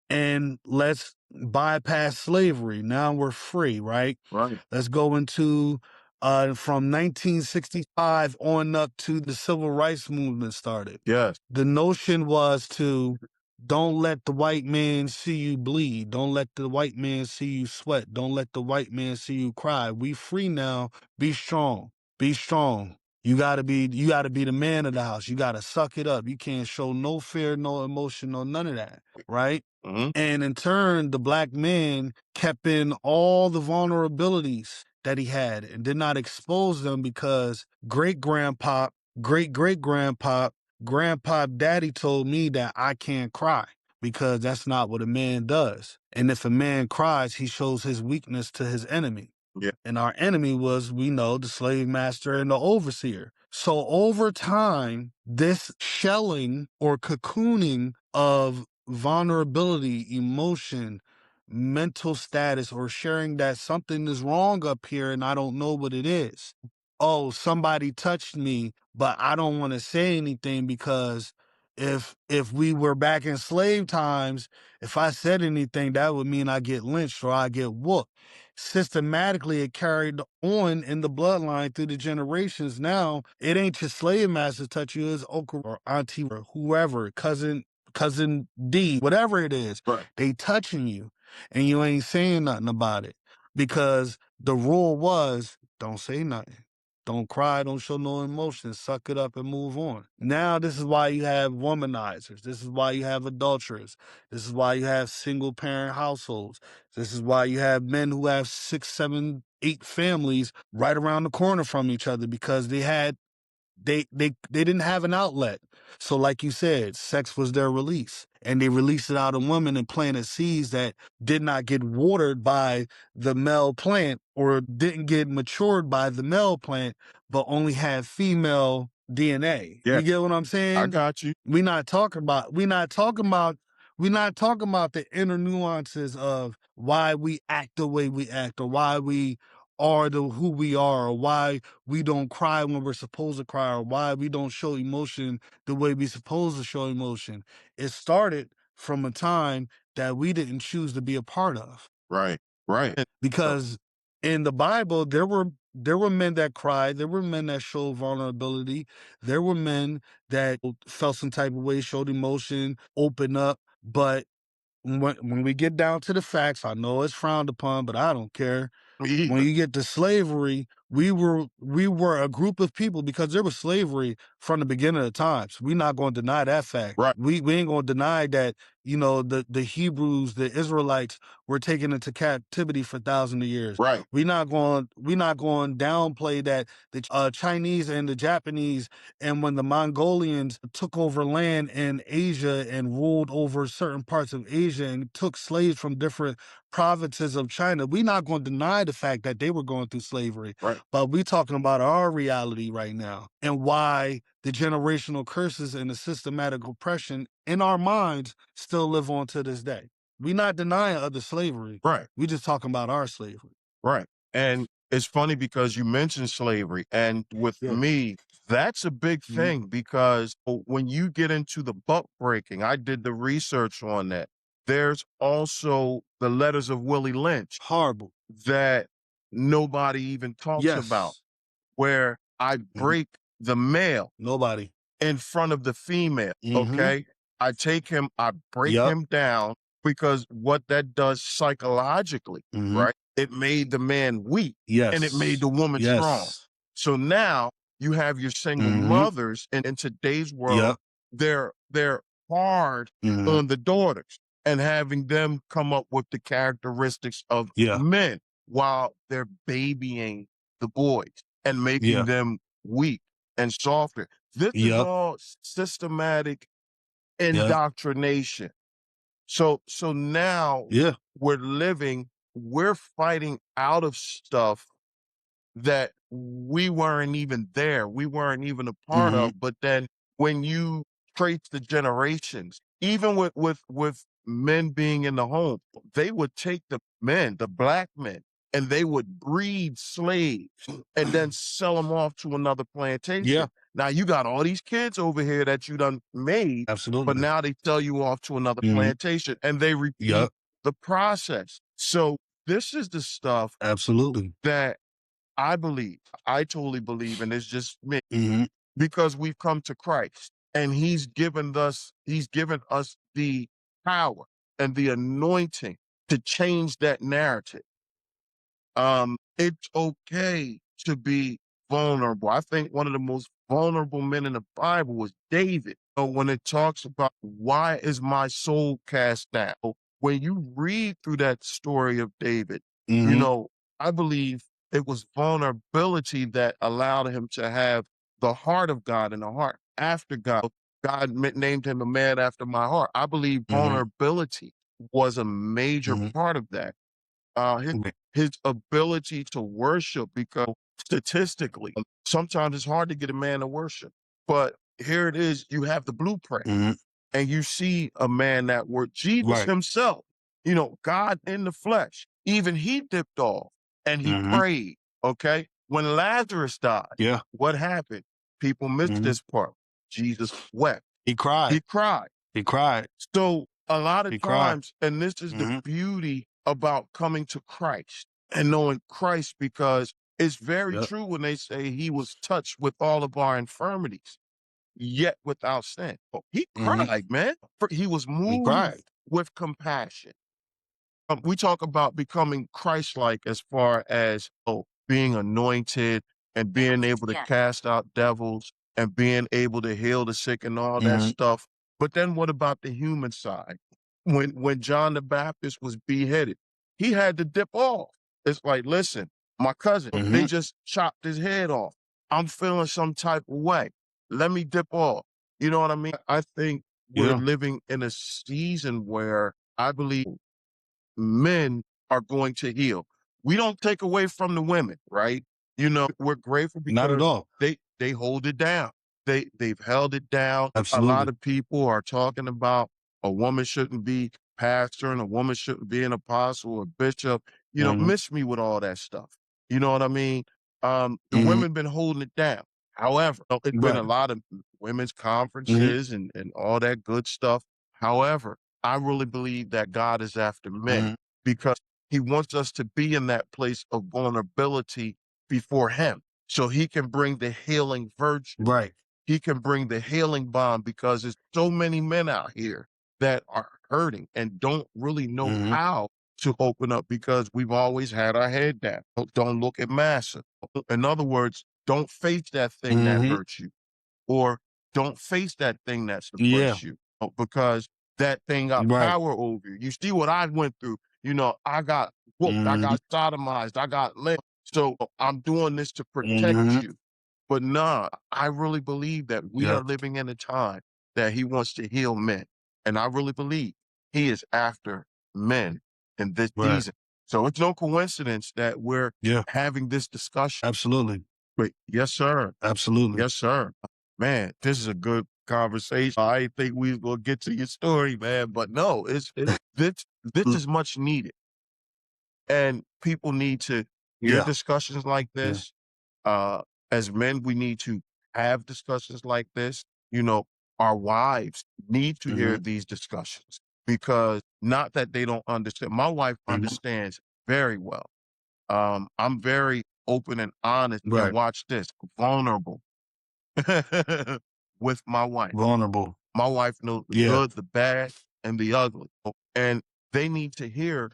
[SPEAKER 2] And let's bypass slavery. Now we're free, right?
[SPEAKER 1] Right.
[SPEAKER 2] Let's go into from 1965 on up to the civil rights movement started.
[SPEAKER 1] Yes.
[SPEAKER 2] The notion was to don't let the white man see you bleed. Don't let the white man see you sweat. Don't let the white man see you cry. We free now. Be strong. Be strong. You gotta be the man of the house. You gotta suck it up. You can't show no fear, no emotion, no none of that. Right?
[SPEAKER 1] Mm-hmm.
[SPEAKER 2] And in turn, the black man kept in all the vulnerabilities that he had and did not expose them because great grandpa, great great grandpa, grandpa daddy told me that I can't cry because that's not what a man does. And if a man cries, he shows his weakness to his enemy.
[SPEAKER 1] Yeah.
[SPEAKER 2] And our enemy was, we know, the slave master and the overseer. So over time, this shelling or cocooning of vulnerability, emotion, mental status, or sharing that something is wrong up here and I don't know what it is. Oh, somebody touched me, but I don't want to say anything because if we were back in slave times, if I said anything, that would mean I get lynched or I get whooped. Systematically, it carried on in the bloodline through the generations. Now, it ain't your slave master touch you, it's uncle or auntie or whoever, cousin D, whatever it is,
[SPEAKER 1] Right.
[SPEAKER 2] they touching you and you ain't saying nothing about it because the rule was don't say nothing. Don't cry, don't show no emotion, suck it up and move on. Now, this is why you have womanizers. This is why you have adulterers. This is why you have single parent households. This is why you have men who have 6, 7, 8 families right around the corner from each other because they didn't have an outlet. So like you said, sex was their release. And they released it out of women and planted seeds that did not get watered by the male plant or didn't get matured by the male plant, but only had female DNA.
[SPEAKER 1] Yeah.
[SPEAKER 2] You get what I'm saying?
[SPEAKER 1] I got you.
[SPEAKER 2] We're not talking about the inner nuances of why we act the way we act or why we are who we are or why we don't cry when we're supposed to cry or why we don't show emotion the way we're supposed to show emotion. It started from a time that we didn't choose to be a part of.
[SPEAKER 1] Right. Right.
[SPEAKER 2] Because in the Bible, there were men that cried, there were men that showed vulnerability, there were men that felt some type of way, showed emotion, opened up. But when we get down to the facts, I know it's frowned upon, but I don't care. When you get to slavery, we were a group of people because there was slavery from the beginning of times. We're not going to deny that fact.
[SPEAKER 1] Right.
[SPEAKER 2] We ain't going to deny that, the Hebrews, the Israelites were taken into captivity for thousands of years.
[SPEAKER 1] Right.
[SPEAKER 2] We're not going downplay that the Chinese and the Japanese and when the Mongolians took over land in Asia and ruled over certain parts of Asia and took slaves from different provinces of China, we're not going to deny the fact that they were going through slavery.
[SPEAKER 1] Right.
[SPEAKER 2] But we're talking about our reality right now and why the generational curses and the systematic oppression in our minds still live on to this day. We not denying other slavery.
[SPEAKER 1] Right.
[SPEAKER 2] We just talking about our slavery.
[SPEAKER 1] Right. And it's funny because you mentioned slavery. And with
[SPEAKER 2] Yeah.
[SPEAKER 1] me, that's a big
[SPEAKER 2] Mhm.
[SPEAKER 1] thing because when you get into the buck breaking, I did the research on that. There's also the letters of Willie Lynch
[SPEAKER 2] Horrible.
[SPEAKER 1] that nobody even talks about,
[SPEAKER 2] Yes.
[SPEAKER 1] where I
[SPEAKER 2] Mhm.
[SPEAKER 1] break the male
[SPEAKER 2] Nobody.
[SPEAKER 1] in front of the female,
[SPEAKER 2] Mhm.
[SPEAKER 1] okay? I break
[SPEAKER 2] Yep.
[SPEAKER 1] him down because what that does psychologically,
[SPEAKER 2] Mhm.
[SPEAKER 1] right? It made the man weak and it made
[SPEAKER 2] Yes.
[SPEAKER 1] the woman strong.
[SPEAKER 2] Yes.
[SPEAKER 1] So now you have your single
[SPEAKER 2] Mhm.
[SPEAKER 1] mothers in today's world,
[SPEAKER 2] Yep.
[SPEAKER 1] they're hard
[SPEAKER 2] Mhm.
[SPEAKER 1] on the daughters and having them come up with the characteristics of
[SPEAKER 2] Yeah.
[SPEAKER 1] men while they're babying the boys and making
[SPEAKER 2] Yeah.
[SPEAKER 1] them weak and softer. This is
[SPEAKER 2] Yep.
[SPEAKER 1] all systematic
[SPEAKER 2] Yep.
[SPEAKER 1] indoctrination. So now
[SPEAKER 2] Yeah.
[SPEAKER 1] we're fighting out of stuff that we weren't even there, we weren't even a part
[SPEAKER 2] Mhm.
[SPEAKER 1] of. But then when you trace the generations, even with men being in the home, they would take the men, the black men, and they would breed slaves and then sell them off to another
[SPEAKER 2] Yeah.
[SPEAKER 1] plantation. Now you got all these kids over here that you done made, but
[SPEAKER 2] Absolutely.
[SPEAKER 1] now they sell you off to another
[SPEAKER 2] Mhm.
[SPEAKER 1] plantation and they repeat
[SPEAKER 2] Yep.
[SPEAKER 1] the process. So this is the stuff
[SPEAKER 2] Absolutely.
[SPEAKER 1] that I believe, I totally believe, and it's just me,
[SPEAKER 2] Mhm.
[SPEAKER 1] because we've come to Christ and he's given us the power and the anointing to change that narrative. It's okay to be vulnerable. I think one of the most vulnerable men in the Bible was David. So when it talks about why is my soul cast down, when you read through that story of David, you
[SPEAKER 2] Mhm.
[SPEAKER 1] know, I believe it was vulnerability that allowed him to have the heart of God and the heart after God. Named him a man after my heart. I believe
[SPEAKER 2] Mhm.
[SPEAKER 1] vulnerability was a major
[SPEAKER 2] Mhm.
[SPEAKER 1] part of that. His ability to worship, because statistically, sometimes it's hard to get a man to worship. But here it is, you have the blueprint
[SPEAKER 2] Mhm.
[SPEAKER 1] and you see a man that worked. Jesus
[SPEAKER 2] Right.
[SPEAKER 1] himself, God in the flesh, even he dipped off and he
[SPEAKER 2] Mhm.
[SPEAKER 1] prayed. Okay. When Lazarus died,
[SPEAKER 2] Yeah.
[SPEAKER 1] what happened? People miss
[SPEAKER 2] Mhm.
[SPEAKER 1] this part. Jesus wept.
[SPEAKER 2] He cried.
[SPEAKER 1] He cried.
[SPEAKER 2] He cried.
[SPEAKER 1] So a lot of
[SPEAKER 2] He cried.
[SPEAKER 1] times, and this is the
[SPEAKER 2] Mhm.
[SPEAKER 1] beauty about coming to Christ and knowing Christ, because it's very
[SPEAKER 2] Yep.
[SPEAKER 1] true when they say he was touched with all of our infirmities, yet without sin. Oh, he
[SPEAKER 2] Mhm.
[SPEAKER 1] cried, man. He was
[SPEAKER 2] He
[SPEAKER 1] moved
[SPEAKER 2] cried.
[SPEAKER 1] with compassion. We talk about becoming Christ-like as far as being anointed and being able to cast out devils and being able to heal the sick and all that
[SPEAKER 2] Mhm.
[SPEAKER 1] stuff. But then what about the human side? When John the Baptist was beheaded, he had to dip off. It's like, listen, my cousin, they
[SPEAKER 2] Mhm.
[SPEAKER 1] just chopped his head off. I'm feeling some type of way. Let me dip off. You know what I mean? I think we're
[SPEAKER 2] Yeah.
[SPEAKER 1] living in a season where I believe men are going to heal. We don't take away from the women, right? We're grateful
[SPEAKER 2] Not at
[SPEAKER 1] because
[SPEAKER 2] all.
[SPEAKER 1] they hold it down. They've held it down. A lot
[SPEAKER 2] Absolutely.
[SPEAKER 1] of people are talking about a woman shouldn't be pastor and a woman shouldn't be an apostle or bishop.
[SPEAKER 2] Mhm.
[SPEAKER 1] Miss me with all that stuff. You know what I mean? The
[SPEAKER 2] Mhm.
[SPEAKER 1] women been holding it down. However, it's been a
[SPEAKER 2] Right.
[SPEAKER 1] lot of women's
[SPEAKER 2] Mhm.
[SPEAKER 1] conferences and all that good stuff. However, I really believe that God is after men
[SPEAKER 2] Mhm.
[SPEAKER 1] because he wants us to be in that place of vulnerability before him so he can bring the healing virtue.
[SPEAKER 2] Right.
[SPEAKER 1] He can bring the healing balm because there's so many men out here that are hurting and don't really know
[SPEAKER 2] Mhm.
[SPEAKER 1] how to open up because we've always had our head down. Don't look at massa. In other words, don't face that thing that
[SPEAKER 2] Mhm.
[SPEAKER 1] hurts you, or don't face that thing that
[SPEAKER 2] Yeah.
[SPEAKER 1] suppressed you, because that thing got
[SPEAKER 2] Right.
[SPEAKER 1] power over you. You see what I went through. I got whooped, I
[SPEAKER 2] Mhm.
[SPEAKER 1] got sodomized, I got licked. So I'm doing this to protect
[SPEAKER 2] Mhm.
[SPEAKER 1] you. But nah, I really believe that we are
[SPEAKER 2] Yep.
[SPEAKER 1] living in a time that he wants to heal men. And I really believe he is after men in this
[SPEAKER 2] Right.
[SPEAKER 1] season. So it's no coincidence that we're
[SPEAKER 2] Yeah.
[SPEAKER 1] having this discussion.
[SPEAKER 2] Absolutely.
[SPEAKER 1] But yes, sir.
[SPEAKER 2] Absolutely.
[SPEAKER 1] Yes, sir. Man, this is a good conversation. I didn't think we was gonna get to your story, man, but no, it's this
[SPEAKER 2] Mm,
[SPEAKER 1] is much needed, and people need to hear
[SPEAKER 2] yeah.
[SPEAKER 1] discussions like
[SPEAKER 2] Yeah.
[SPEAKER 1] this. Uh, as men, we need to have discussions like this. You know, our wives need to hear
[SPEAKER 2] Mhm.
[SPEAKER 1] these discussions because not that they don't understand. My wife
[SPEAKER 2] Mhm.
[SPEAKER 1] understands very well. I'm very open and honest, and
[SPEAKER 2] Right.
[SPEAKER 1] watch this, vulnerable with my wife.
[SPEAKER 2] Vulnerable.
[SPEAKER 1] My wife knows the
[SPEAKER 2] Yeah.
[SPEAKER 1] good, the bad, and the ugly, and they need to hear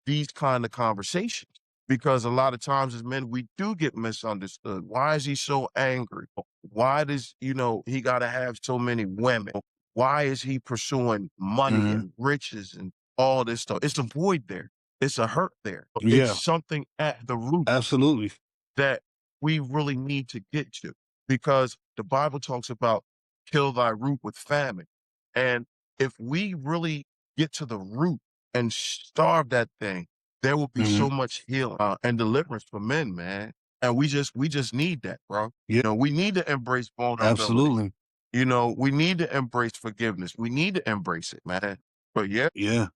[SPEAKER 1] these kind of conversations because a lot of times as men we do get misunderstood. Why is he so angry? Why does he got to have so many women? Why is he pursuing money
[SPEAKER 2] Mhm.
[SPEAKER 1] and riches and all this stuff? It's a void there. It's a hurt there. It's
[SPEAKER 2] Yeah.
[SPEAKER 1] something at the root
[SPEAKER 2] Absolutely.
[SPEAKER 1] that we really need to get to because the Bible talks about kill thy root with famine. And if we really get to the root and starve that thing, there will be so
[SPEAKER 2] Mhm.
[SPEAKER 1] much healing and deliverance for men, man. And we just need that, bro.
[SPEAKER 2] Yeah.
[SPEAKER 1] We need to embrace vulnerability.
[SPEAKER 2] Absolutely.
[SPEAKER 1] We need to embrace forgiveness. We need to embrace it, man. But yeah,
[SPEAKER 2] Yeah.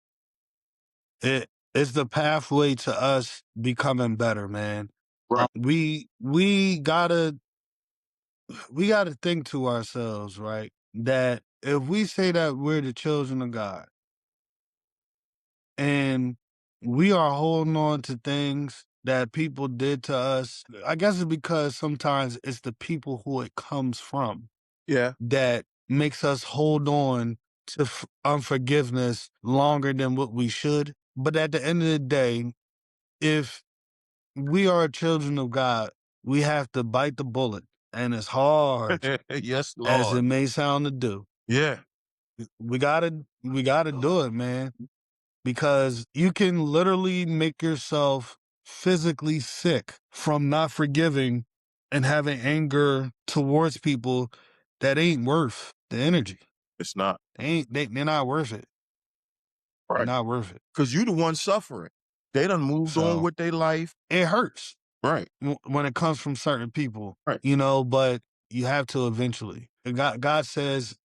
[SPEAKER 2] It's the pathway to us becoming better, man.
[SPEAKER 1] right.
[SPEAKER 2] We gotta think to ourselves, right? That if we say that we're the children of God and we are holding on to things that people did to us, I guess it's because sometimes it's the people who it comes from
[SPEAKER 1] Yeah.
[SPEAKER 2] that makes us hold on to unforgiveness longer than what we should. But at the end of the day, if we are children of God, we have to bite the bullet. And as hard
[SPEAKER 1] Yes,
[SPEAKER 2] as it
[SPEAKER 1] Lord.
[SPEAKER 2] may sound to do,
[SPEAKER 1] Yeah.
[SPEAKER 2] we gotta do it, man. Because you can literally make yourself physically sick from not forgiving and having anger towards people that ain't worth the energy.
[SPEAKER 1] It's not.
[SPEAKER 2] They're not worth it. They're
[SPEAKER 1] Right.
[SPEAKER 2] not worth it.
[SPEAKER 1] Cause you the one suffering. They done moved on
[SPEAKER 2] So
[SPEAKER 1] with their life.
[SPEAKER 2] it hurts
[SPEAKER 1] Right,
[SPEAKER 2] when it comes from certain people,
[SPEAKER 1] right.
[SPEAKER 2] but you have to eventually. And God says,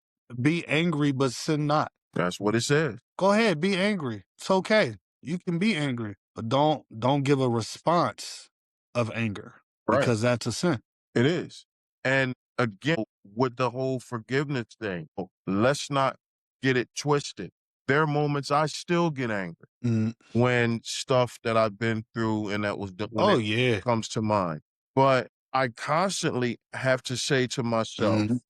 [SPEAKER 2] be angry, but sin not.
[SPEAKER 1] That's what it says.
[SPEAKER 2] Go ahead, be angry. It's okay. You can be angry, but don't give a response of anger
[SPEAKER 1] Right.
[SPEAKER 2] because that's a sin.
[SPEAKER 1] It is. And again, with the whole forgiveness thing, let's not get it twisted. There are moments I still get angry
[SPEAKER 2] Mm.
[SPEAKER 1] when stuff that I've been through and when
[SPEAKER 2] Oh
[SPEAKER 1] it
[SPEAKER 2] yeah.
[SPEAKER 1] comes to mind. But I constantly have to say to
[SPEAKER 2] Hmm.
[SPEAKER 1] myself,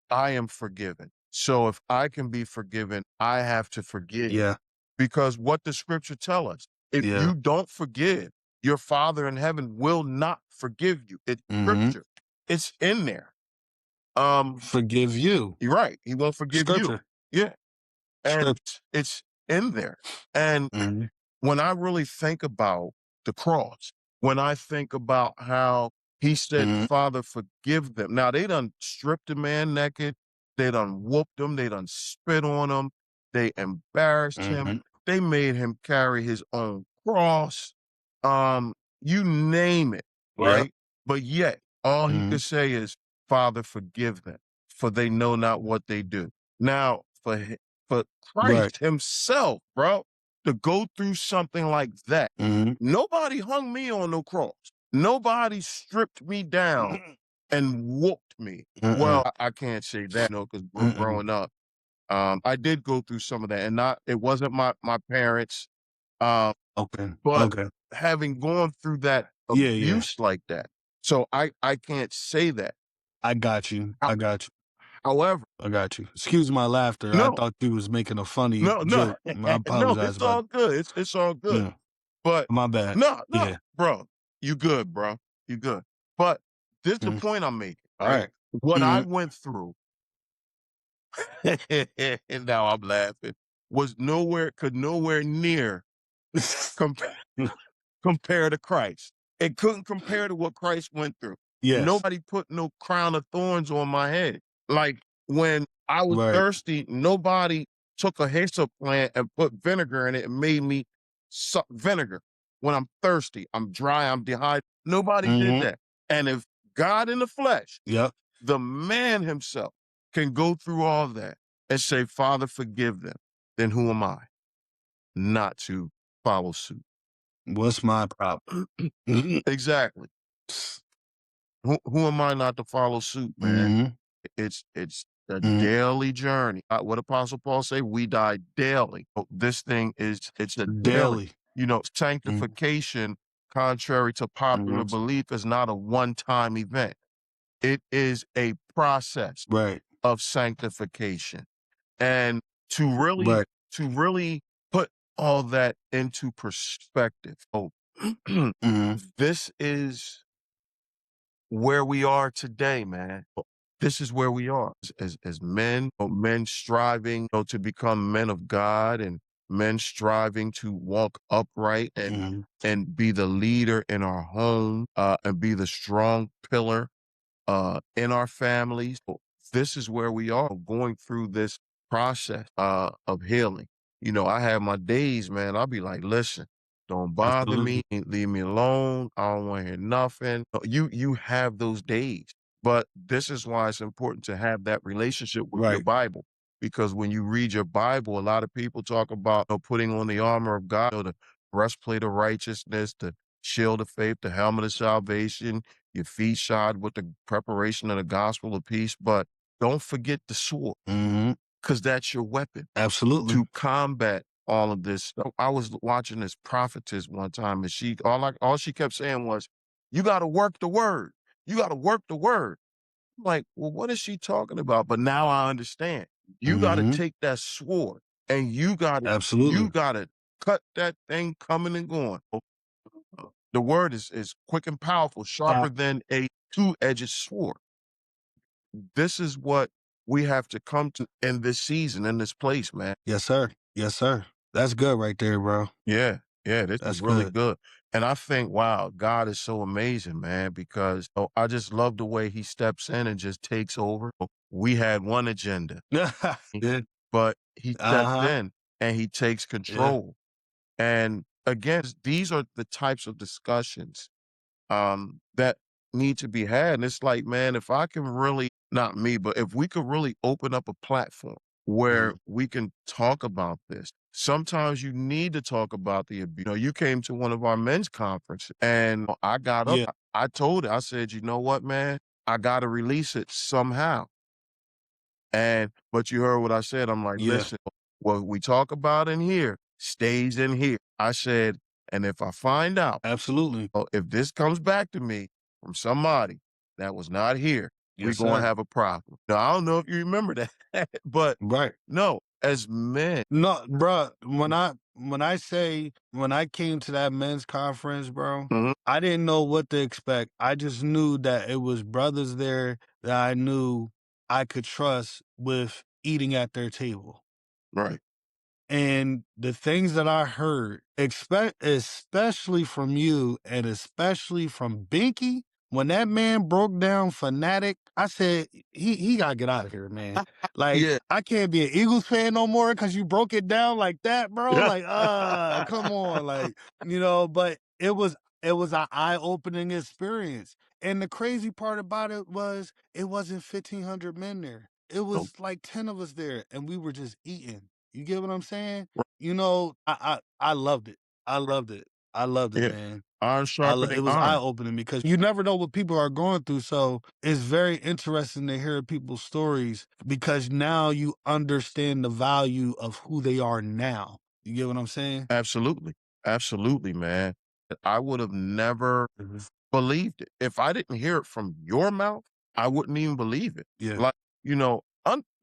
[SPEAKER 1] I am forgiven. So if I can be forgiven, I have to forgive.
[SPEAKER 2] Yeah.
[SPEAKER 1] Because what the scripture tell us, if
[SPEAKER 2] Yeah.
[SPEAKER 1] you don't forgive, your Father in heaven will not forgive you. It's
[SPEAKER 2] Hmm.
[SPEAKER 1] scripture. It's in there. Um,
[SPEAKER 2] Forgive you.
[SPEAKER 1] you're right. He won't forgive you.
[SPEAKER 2] Scripture.
[SPEAKER 1] Yeah. And
[SPEAKER 2] Scripture.
[SPEAKER 1] it's in there. And
[SPEAKER 2] Hmm.
[SPEAKER 1] when I really think about the cross, when I think about how he said,
[SPEAKER 2] Hmm.
[SPEAKER 1] Father, forgive them. Now they done stripped the man naked. They done whooped him. They done spit on him. They embarrassed him.
[SPEAKER 2] Hmm.
[SPEAKER 1] They made him carry his own cross. Um, you name it,
[SPEAKER 2] Yep.
[SPEAKER 1] right? But yet all he
[SPEAKER 2] Hmm.
[SPEAKER 1] could say is, Father, forgive them, for they know not what they do. Now, for
[SPEAKER 2] Right.
[SPEAKER 1] Christ himself, bro, to go through something like that.
[SPEAKER 2] Hmm.
[SPEAKER 1] Nobody hung me on no cross. Nobody stripped me down and whooped me.
[SPEAKER 2] Mm-mm.
[SPEAKER 1] Well, I can't say that, because
[SPEAKER 2] Mm-mm.
[SPEAKER 1] growing up, I did go through some of that, and not it wasn't my parents, uh,
[SPEAKER 2] Okay.
[SPEAKER 1] but
[SPEAKER 2] Okay.
[SPEAKER 1] having gone through that
[SPEAKER 2] Yeah. Yeah.
[SPEAKER 1] abuse like that, so I can't say that.
[SPEAKER 2] I got you.
[SPEAKER 1] How-
[SPEAKER 2] I got you.
[SPEAKER 1] However,
[SPEAKER 2] I got you. Excuse my laughter. I
[SPEAKER 1] no,
[SPEAKER 2] thought you was making a funny
[SPEAKER 1] no,
[SPEAKER 2] joke. I
[SPEAKER 1] no,
[SPEAKER 2] apologize
[SPEAKER 1] it's
[SPEAKER 2] about
[SPEAKER 1] all
[SPEAKER 2] it.
[SPEAKER 1] good. It's all good.
[SPEAKER 2] Yeah.
[SPEAKER 1] But
[SPEAKER 2] My bad.
[SPEAKER 1] no, no,
[SPEAKER 2] Yeah.
[SPEAKER 1] bro, you good, bro. You good. But this is the
[SPEAKER 2] Mm.
[SPEAKER 1] point I'm making,
[SPEAKER 2] All
[SPEAKER 1] right?
[SPEAKER 2] right.
[SPEAKER 1] What I
[SPEAKER 2] Mhm.
[SPEAKER 1] went through, and now I'm laughing, was nowhere near compare compare to Christ. It couldn't compare to what Christ went through.
[SPEAKER 2] Yes.
[SPEAKER 1] Nobody put no crown of thorns on my head. Like when I was
[SPEAKER 2] Right.
[SPEAKER 1] thirsty, nobody took a hyssop plant and put vinegar in it and made me suck vinegar. When I'm thirsty, I'm dry, I'm dehydrated. Nobody did
[SPEAKER 2] Mhm.
[SPEAKER 1] that. And if God in the flesh
[SPEAKER 2] Yep.
[SPEAKER 1] the man himself can go through all that and say, Father, forgive them, then who am I not to follow suit?
[SPEAKER 2] What's my problem?
[SPEAKER 1] Exactly. Who am I not to follow suit, man?
[SPEAKER 2] Mhm,
[SPEAKER 1] It's a
[SPEAKER 2] mhm.
[SPEAKER 1] daily journey. What Apostle Paul say? We die daily. This thing is it's a daily.
[SPEAKER 2] Daily. Mhm,
[SPEAKER 1] Sanctification, contrary to popular
[SPEAKER 2] mhm.
[SPEAKER 1] belief, is not a one-time event. It is a process
[SPEAKER 2] Right,
[SPEAKER 1] of sanctification. And to really
[SPEAKER 2] right.
[SPEAKER 1] to really put all that into perspective. Oh,
[SPEAKER 2] Mhm,
[SPEAKER 1] this is where we are today, man. This is where we are as men, men striving, to become men of God and men striving to walk upright
[SPEAKER 2] mhm.
[SPEAKER 1] and be the leader in our home, and be the strong pillar in our families. This is where we are going through this process of healing. I have my days, man. I'll be like, listen, don't bother me,
[SPEAKER 2] Absolutely.
[SPEAKER 1] leave me alone. I don't want to hear nothing. You have those days. But this is why it's important to have that relationship with your
[SPEAKER 2] Right.
[SPEAKER 1] Bible. Because when you read your Bible, a lot of people talk about putting on the armor of God, the breastplate of righteousness, the shield of faith, the helmet of salvation, your feet shod with the preparation of the gospel of peace, but don't forget the sword,
[SPEAKER 2] Mhm.
[SPEAKER 1] because that's your weapon
[SPEAKER 2] Absolutely.
[SPEAKER 1] to combat all of this. I was watching this prophetess one time, and all she kept saying was, "You got to work the word. You got to work the word." I'm like, well, what is she talking about? But now I understand. You got to
[SPEAKER 2] Mhm.
[SPEAKER 1] take that sword and you
[SPEAKER 2] Absolutely.
[SPEAKER 1] got to cut that thing coming and going. The word is quick and powerful,
[SPEAKER 2] Uh,
[SPEAKER 1] sharper than a two-edged sword. This is what we have to come to in this season, in this place, man.
[SPEAKER 2] yes, sir. Yes, sir. That's good right there, bro.
[SPEAKER 1] Yeah, yeah, this is
[SPEAKER 2] That's
[SPEAKER 1] really
[SPEAKER 2] good.
[SPEAKER 1] good. And I think, wow, God is so amazing, man, because I just love the way he steps in and just takes over. We had one agenda,
[SPEAKER 2] Yeah.
[SPEAKER 1] but he steps
[SPEAKER 2] Uh-huh.
[SPEAKER 1] in and he takes
[SPEAKER 2] Yeah.
[SPEAKER 1] control. And again, these are the types of discussions that need to be had. And it's like, man, if I can really, not me, but if we could really open up a platform where
[SPEAKER 2] Mhm.
[SPEAKER 1] we can talk about this. Sometimes you need to talk about the abuse. You came to one of our men's conferences and I got up.
[SPEAKER 2] Yeah.
[SPEAKER 1] I told it, I said, you know what, man, I got to release it somehow. But you heard what I said. I'm like,
[SPEAKER 2] Yeah.
[SPEAKER 1] listen, what we talk about in here stays in here. I said, and if I find out,
[SPEAKER 2] Absolutely.
[SPEAKER 1] if this comes back to me from somebody that was not here, we're
[SPEAKER 2] Yes,
[SPEAKER 1] gonna
[SPEAKER 2] sir.
[SPEAKER 1] have a problem. Now, I don't know if you remember that, but
[SPEAKER 2] Right.
[SPEAKER 1] no, as men,
[SPEAKER 2] No, bro. When I came to that men's conference, bro,
[SPEAKER 1] mhm,
[SPEAKER 2] I didn't know what to expect. I just knew that it was brothers there that I knew I could trust with eating at their table.
[SPEAKER 1] right,
[SPEAKER 2] And the things that I heard, especially from you and especially from Binky, when that man broke down Fanatic, I said, he gotta get out of here, man. Like,
[SPEAKER 1] yeah,
[SPEAKER 2] I can't be an Eagles fan no more because you broke it down like that, bro.
[SPEAKER 1] yeah,
[SPEAKER 2] Like, come on. Like, but it was an eye-opening experience. And the crazy part about it was it wasn't 1,500 men there. It
[SPEAKER 1] no,
[SPEAKER 2] was like 10 of us there, and we were just eating. You get what I'm saying?
[SPEAKER 1] right,
[SPEAKER 2] I loved it. I loved it. I loved it,
[SPEAKER 1] yeah,
[SPEAKER 2] man.
[SPEAKER 1] iron
[SPEAKER 2] It
[SPEAKER 1] sharpening
[SPEAKER 2] was eye
[SPEAKER 1] iron,
[SPEAKER 2] opening because you never know what people are going through. So it's very interesting to hear people's stories because now you understand the value of who they are now. You get what I'm saying?
[SPEAKER 1] absolutely, absolutely, man. I would have never
[SPEAKER 2] Mhm.
[SPEAKER 1] believed it if I didn't hear it from your mouth. I wouldn't even believe it.
[SPEAKER 2] Yeah.
[SPEAKER 1] Like,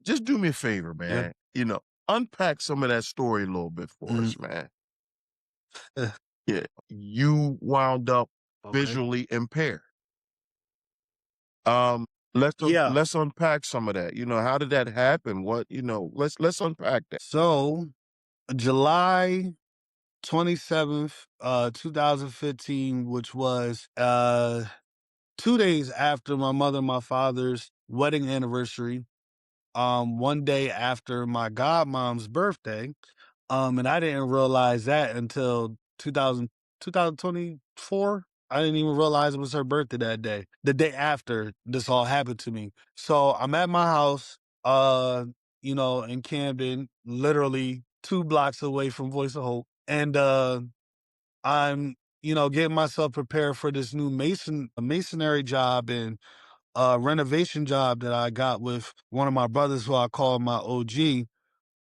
[SPEAKER 1] just do me a favor,
[SPEAKER 2] Yeah.
[SPEAKER 1] man. Unpack some of that story a little bit for
[SPEAKER 2] Mhm.
[SPEAKER 1] us, man.
[SPEAKER 2] Eh,
[SPEAKER 1] Yeah. You wound up
[SPEAKER 2] okay.
[SPEAKER 1] visually impaired. Um,
[SPEAKER 2] Yeah.
[SPEAKER 1] let's unpack some of that. How did that happen? Let's unpack that.
[SPEAKER 2] So July 27th, 2015, which was 2 days after my mother and my father's wedding anniversary, one day after my godmom's birthday, and I didn't realize that until 2024. I didn't even realize it was her birthday that day. The day after this all happened to me. So I'm at my house, in Camden, literally 2 blocks away from Voice of Hope. And I'm, getting myself prepared for this new masonry job and renovation job that I got with one of my brothers who I call my OG.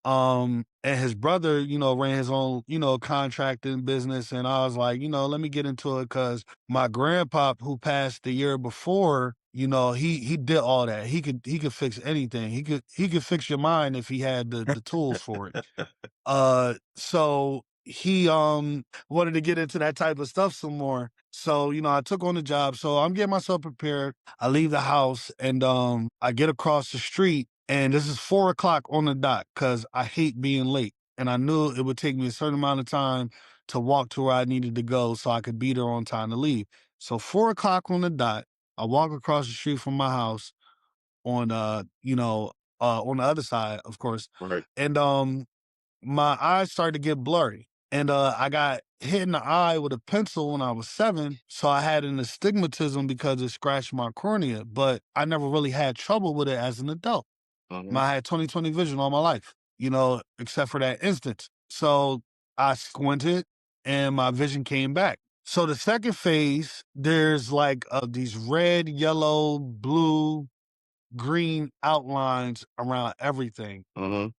[SPEAKER 2] And his brother, ran his own, contracting business. And I was like, let me get into it because my grandpa who passed the year before, he did all that. He could fix anything. He could fix your mind if he had the tools for it. So he wanted to get into that type of stuff some more. So, I took on the job. So I'm getting myself prepared. I leave the house and I get across the street and this is 4 o'clock on the dot because I hate being late. And I knew it would take me a certain amount of time to walk to where I needed to go so I could be there on time to leave. So 4 o'clock on the dot, I walk across the street from my house on on the other side, of course.
[SPEAKER 1] Right.
[SPEAKER 2] And my eyes started to get blurry. And I got hit in the eye with a pencil when I was 7. So I had an astigmatism because it scratched my cornea, but I never really had trouble with it as an adult.
[SPEAKER 1] Mhm.
[SPEAKER 2] I had 20/20 vision all my life, except for that instance. So I squinted and my vision came back. So the second phase, there's like these red, yellow, blue, green outlines around everything,
[SPEAKER 1] Mhm.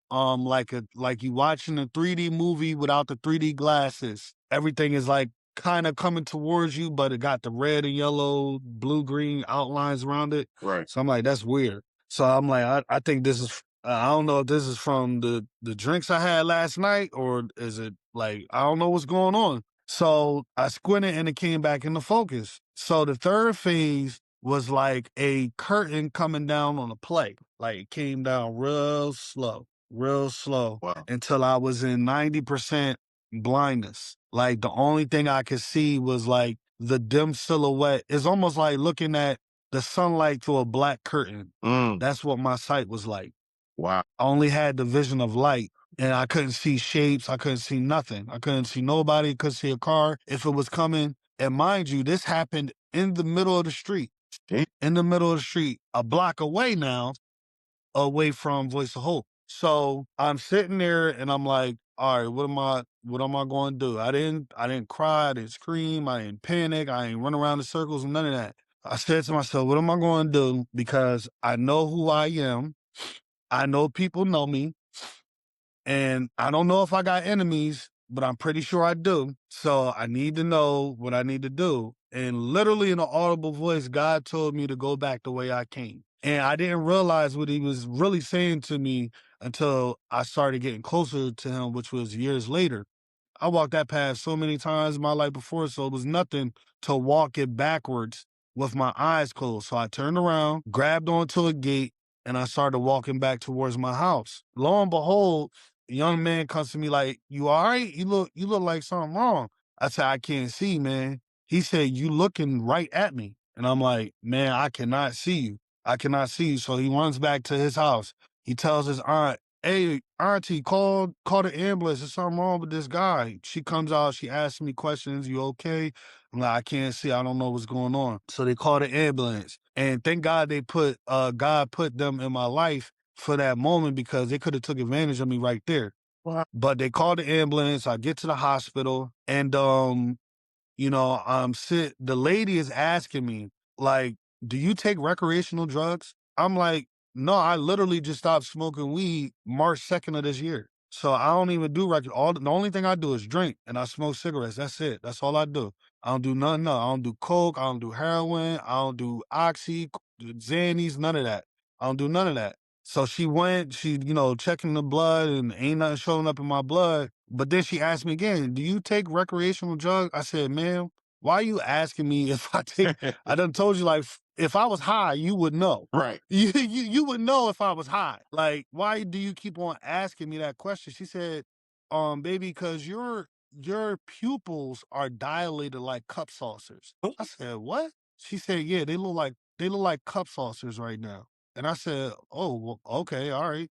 [SPEAKER 2] like you watching a 3D movie without the 3D glasses. Everything is like kind of coming towards you, but it got the red and yellow, blue, green outlines around it.
[SPEAKER 1] Right.
[SPEAKER 2] So I'm like, that's weird. So I'm like, I think this is. I don't know if this is from the drinks I had last night or is it like I don't know what's going on. So I squinted and it came back into focus. So the third phase was like a curtain coming down on a play. Like it came down real slow
[SPEAKER 1] Wow.
[SPEAKER 2] until I was in 90% blindness. Like the only thing I could see was like the dim silhouette. It's almost like looking at the sunlight through a black curtain.
[SPEAKER 1] Mm.
[SPEAKER 2] That's what my sight was like.
[SPEAKER 1] Wow.
[SPEAKER 2] I only had the vision of light and I couldn't see shapes. I couldn't see nothing. I couldn't see nobody, couldn't see a car if it was coming. And mind you, this happened in the middle of the street,
[SPEAKER 1] Gee.
[SPEAKER 2] a block away now, away from Voice of Hope. So I'm sitting there and I'm like, all right, what am I going to do? I didn't cry, I didn't scream, I didn't panic, I ain't run around in circles and none of that. I said to myself, what am I going to do? Because I know who I am. I know people know me. And I don't know if I got enemies, but I'm pretty sure I do. So I need to know what I need to do. And literally in an audible voice, God told me to go back the way I came. And I didn't realize what he was really saying to me until I started getting closer to him, which was years later. I walked that path so many times in my life before, so it was nothing to walk it backwards with my eyes closed. So I turned around, grabbed onto a gate, and I started walking back towards my house. Lo and behold, a young man comes to me like, "You all right? You look like something wrong." I said, "I can't see, man." He said, "You looking right at me." And I'm like, "Man, I cannot see you. I cannot see you." So he runs back to his house. He tells his aunt, "Hey, auntie, call the ambulance. There's something wrong with this guy." She comes out, she asks me questions, "You okay?" I'm like, "I can't see, I don't know what's going on." So they call the ambulance. And thank God God put them in my life for that moment because they could have took advantage of me right there.
[SPEAKER 1] Wow.
[SPEAKER 2] But they called the ambulance, I get to the hospital, and the lady is asking me, like, "Do you take recreational drugs?" I'm like, "No, I literally just stopped smoking weed March 2nd of this year. So I don't even do the only thing I do is drink and I smoke cigarettes. That's it. That's all I do. I don't do nothing else. I don't do coke. I don't do heroin. I don't do oxy, Xannies, none of that. I don't do none of that." So she, checking the blood and ain't nothing showing up in my blood. But then she asked me again, "Do you take recreational drugs?" I said, "Ma'am, why are you asking me if I take, I done told you, like, if I was high, you would know.
[SPEAKER 1] Right.
[SPEAKER 2] You would know if I was high. Like, why do you keep on asking me that question?" She said, baby, because your pupils are dilated like cup saucers." I said, "What?" She said, "Yeah, they look like cup saucers right now." And I said, "Oh, well, okay, all right."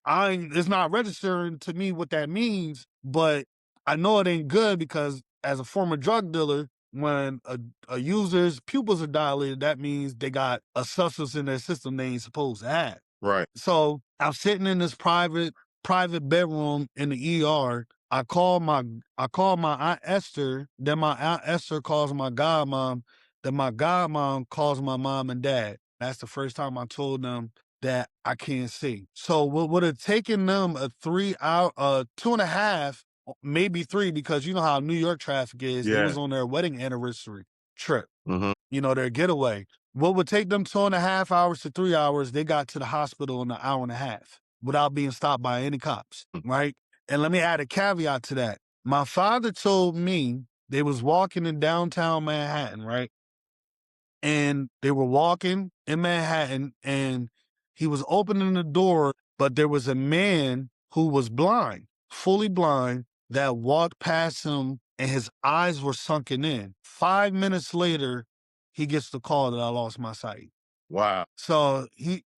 [SPEAKER 2] It's not registering to me what that means, but I know it ain't good because as a former drug dealer, when a user's pupils are dilated, that means they got a substance in their system they ain't supposed to have.
[SPEAKER 1] Right.
[SPEAKER 2] So I'm sitting in this private bedroom in the ER. I call my Aunt Esther. Then my Aunt Esther calls my godmom. Then my godmom calls my mom and dad. That's the first time I told them that I can't see. So what would have taken them a 3 hour, 2.5, maybe three, because you know how New York traffic is. They
[SPEAKER 1] Yeah.
[SPEAKER 2] was on their wedding anniversary trip,
[SPEAKER 1] Hmm.
[SPEAKER 2] their getaway. What would take them 2.5 hours to 3 hours, they got to the hospital in an hour and a half without being stopped by any cops, right? And let me add a caveat to that. My father told me they was walking in downtown Manhattan, right? And they were walking in Manhattan and he was opening the door, but there was a man who was blind, fully blind, that walked past him and his eyes were sunken in. 5 minutes later, he gets the call that I lost my sight.
[SPEAKER 1] Wow.
[SPEAKER 2] So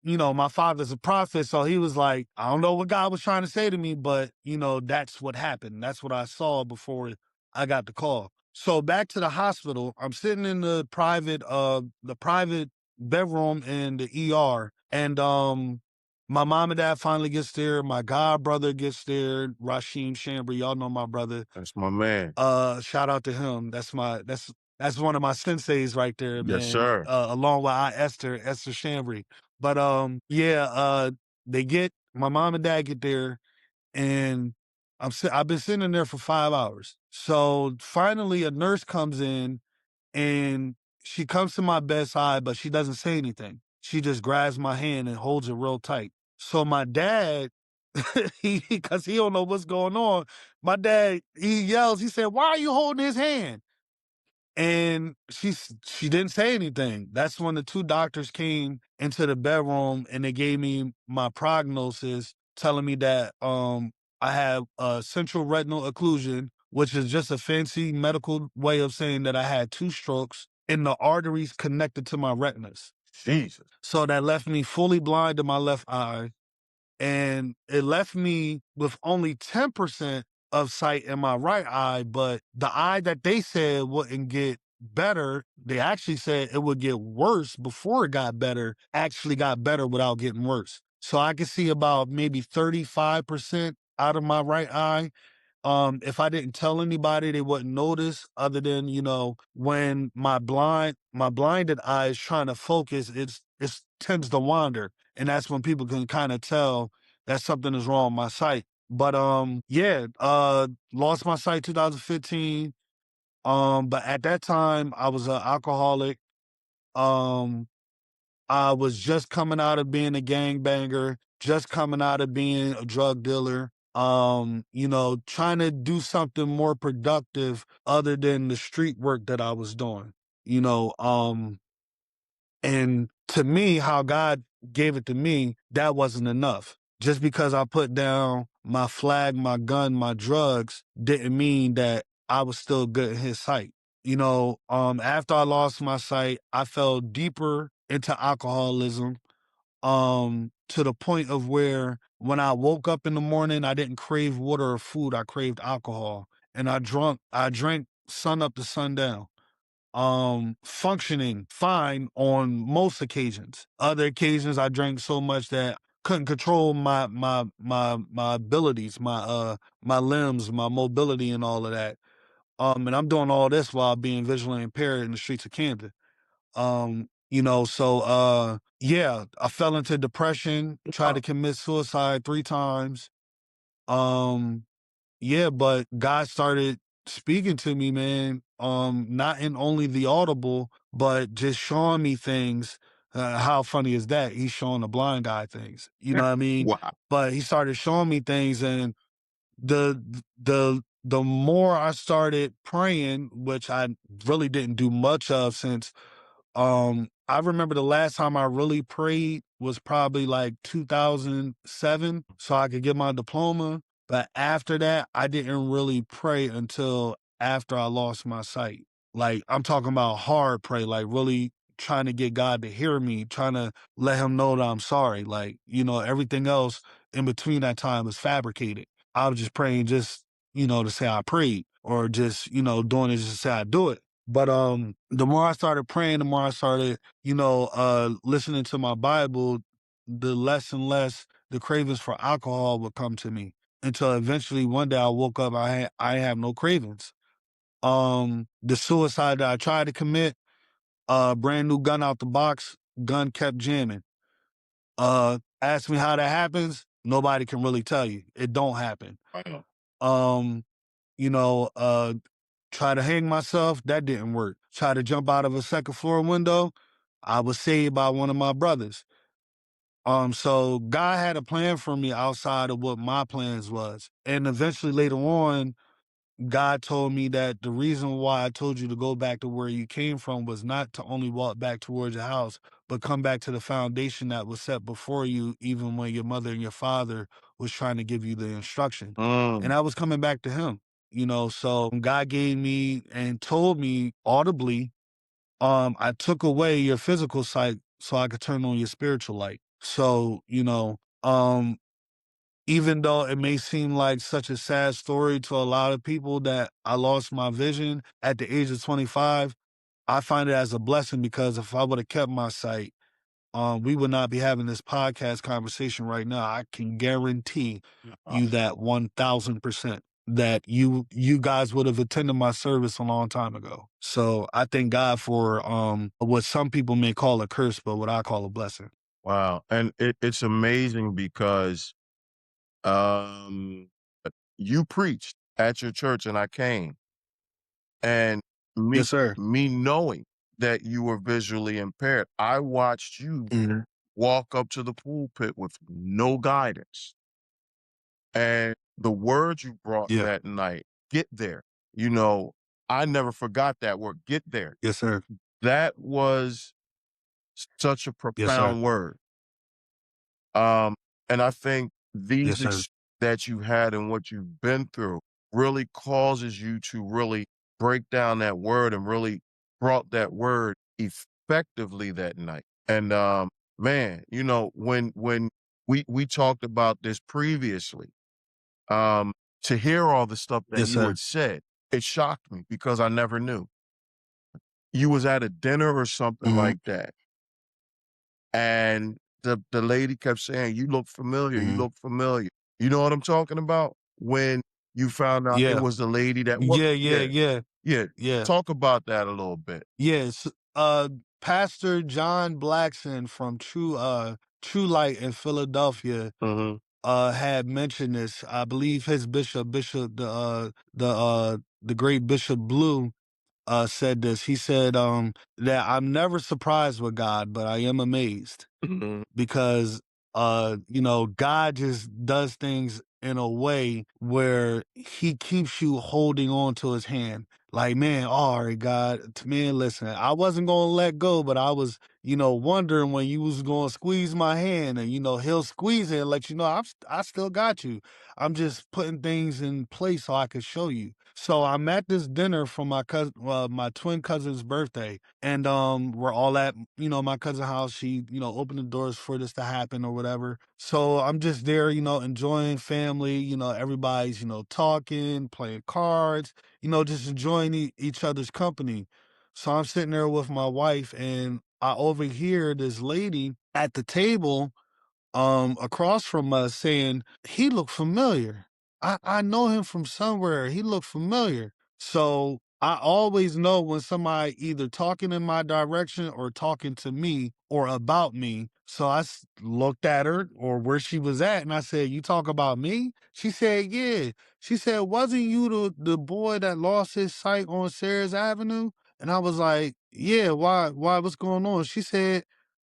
[SPEAKER 2] my father's a prophet. So he was like, I don't know what God was trying to say to me, but that's what happened. That's what I saw before I got the call. So back to the hospital, I'm sitting in the private bedroom in the ER. And my mom and dad finally gets there. My god brother gets there, Rashim Shambri. Y'all know my brother.
[SPEAKER 1] That's my man.
[SPEAKER 2] Shout out to him. That's one of my senseis right there,
[SPEAKER 1] Yes,
[SPEAKER 2] man.
[SPEAKER 1] sir.
[SPEAKER 2] Along with Esther Shambry. But yeah, they get my mom and dad get there, and I've been sitting in there for 5 hours. So finally, a nurse comes in, and she comes to my bedside, but she doesn't say anything. She just grabs my hand and holds it real tight. So my dad, because he don't know what's going on, my dad, he yells, he said, "Why are you holding his hand?" And she didn't say anything. That's when the two doctors came into the bedroom and they gave me my prognosis, telling me that I have central retinal occlusion, which is just a fancy medical way of saying that I had two strokes in the arteries connected to my retinas.
[SPEAKER 1] Jesus.
[SPEAKER 2] So that left me fully blind in my left eye, and it left me with only 10% of sight in my right eye, but the eye that they said wouldn't get better, they actually said it would get worse before it got better, actually got better without getting worse. So I could see about maybe 35% out of my right eye. If I didn't tell anybody, they wouldn't notice, other than, when my blinded eye is trying to focus, it tends to wander. And that's when people can kind of tell that something is wrong with my sight. But yeah, lost my sight 2015. But at that time I was an alcoholic. Um, I was just coming out of being a gangbanger, just coming out of being a drug dealer. Trying to do something more productive other than the street work that I was doing. You know, and to me, how God gave it to me, that wasn't enough. Just because I put down my flag, my gun, my drugs, didn't mean that I was still good in his sight. After I lost my sight, I fell deeper into alcoholism, to the point of where when I woke up in the morning, I didn't crave water or food, I craved alcohol. And I drank sun up to sundown, functioning fine on most occasions. Other occasions I drank so much that couldn't control my abilities, my limbs, my mobility and all of that. And I'm doing all this while being visually impaired in the streets of Camden. Yeah, I fell into depression, tried to
[SPEAKER 1] Wow.
[SPEAKER 2] commit suicide 3 times. Um, yeah, but God started speaking to me, man. Not in only the audible, but just showing me things. How funny is that? He's showing the blind guy things. You know what I mean?
[SPEAKER 1] Wow.
[SPEAKER 2] But he started showing me things, and the the more I started praying, which I really didn't do much of, since I remember the last time I really prayed was probably like 2007, so I could get my diploma. But after that, I didn't really pray until after I lost my sight. Like, I'm talking about hard pray, like really trying to get God to hear me, trying to let him know that I'm sorry. Like, everything else in between that time was fabricated. I was just praying just, to say I prayed, or just, doing it just to say I do it. But the more I started praying, the more I started, listening to my Bible, the less and less the cravings for alcohol would come to me. Until eventually one day I woke up, I have no cravings. The suicide that I tried to commit, brand new gun out the box, gun kept jamming. Ask me how that happens, nobody can really tell you. It don't happen.
[SPEAKER 1] Wow.
[SPEAKER 2] Um, you know, uh Try to hang myself, that didn't work. Try to jump out of a second floor window, I was saved by one of my brothers. So God had a plan for me outside of what my plans was. And eventually later on, God told me that the reason why I told you to go back to where you came from was not to only walk back towards your house, but come back to the foundation that was set before you, even when your mother and your father was trying to give you the instruction. And
[SPEAKER 1] Mm.
[SPEAKER 2] I was coming back to him, so God gave me and told me audibly, I took away your physical sight so I could turn on your spiritual light. So, even though it may seem like such a sad story to a lot of people that I lost my vision at the age of 25, I find it as a blessing because if I would have kept my sight, we would not be having this podcast conversation right now. I can guarantee
[SPEAKER 1] Uh,
[SPEAKER 2] you that 1000% that you guys would have attended my service a long time ago. So I thank God for what some people may call a curse, but what I call a blessing.
[SPEAKER 1] wow. And it's amazing because um, you preached at your church and I came. And me
[SPEAKER 2] Yes, sir.
[SPEAKER 1] me knowing that you were visually impaired, I watched you
[SPEAKER 2] Mhm.
[SPEAKER 1] walk up to the pulpit with no guidance. And the words you brought
[SPEAKER 2] Yeah.
[SPEAKER 1] that night, "Get there." You know, I never forgot that word, "Get there."
[SPEAKER 2] Yes, sir.
[SPEAKER 1] That was such a
[SPEAKER 2] Yes, sir.
[SPEAKER 1] profound word. Um, and I think
[SPEAKER 2] Yes,
[SPEAKER 1] these
[SPEAKER 2] sir.
[SPEAKER 1] that you had and what you've been through really causes you to really break down that word and really brought that word effectively that night. And man, when we talked about this previously, to hear all the stuff that
[SPEAKER 2] Yes,
[SPEAKER 1] you
[SPEAKER 2] sir.
[SPEAKER 1] had said, it shocked me because I never knew. You was at a dinner or something
[SPEAKER 2] Mhm.
[SPEAKER 1] like that, and the lady kept saying, "You look familiar, you
[SPEAKER 2] Mhm.
[SPEAKER 1] look familiar." You know what I'm talking about? When you found out it
[SPEAKER 2] Yeah.
[SPEAKER 1] was the lady that what
[SPEAKER 2] Yeah, yeah,
[SPEAKER 1] yeah,
[SPEAKER 2] yeah,
[SPEAKER 1] yeah.
[SPEAKER 2] yeah.
[SPEAKER 1] Talk about that a little bit.
[SPEAKER 2] Yes. Pastor John Blackson from True Light in Philadelphia
[SPEAKER 1] Mhm.
[SPEAKER 2] had mentioned this. I believe his bishop the great Bishop Blue said this. He said that I'm never surprised with God, but I am amazed
[SPEAKER 1] Mhm.
[SPEAKER 2] because God just does things in a way where he keeps you holding on to his hand. Like, man, all right, God, man, listen, I wasn't gonna let go, but I was, wondering when you was gonna squeeze my hand, and he'll squeeze it and let you know I still got you. I'm just putting things in place so I could show you. So I'm at this dinner for my twin cousin's birthday, and we're all at my cousin house. She opened the doors for this to happen or whatever. So I'm just there, enjoying family. Everybody's talking, playing cards, just enjoying each other's company. So I'm sitting there with my wife, and I overhear this lady at the table across from us saying, "He looked familiar. I know him from somewhere. He looked familiar." So I always know when somebody either talking in my direction or talking to me or about me. So looked at her or where she was at, and I said, "You talk about me?" She said, "Yeah." She said, "Wasn't you the boy that lost his sight on Sayers Avenue?" And I was like, "Yeah, why? Why? What's going on?" She said,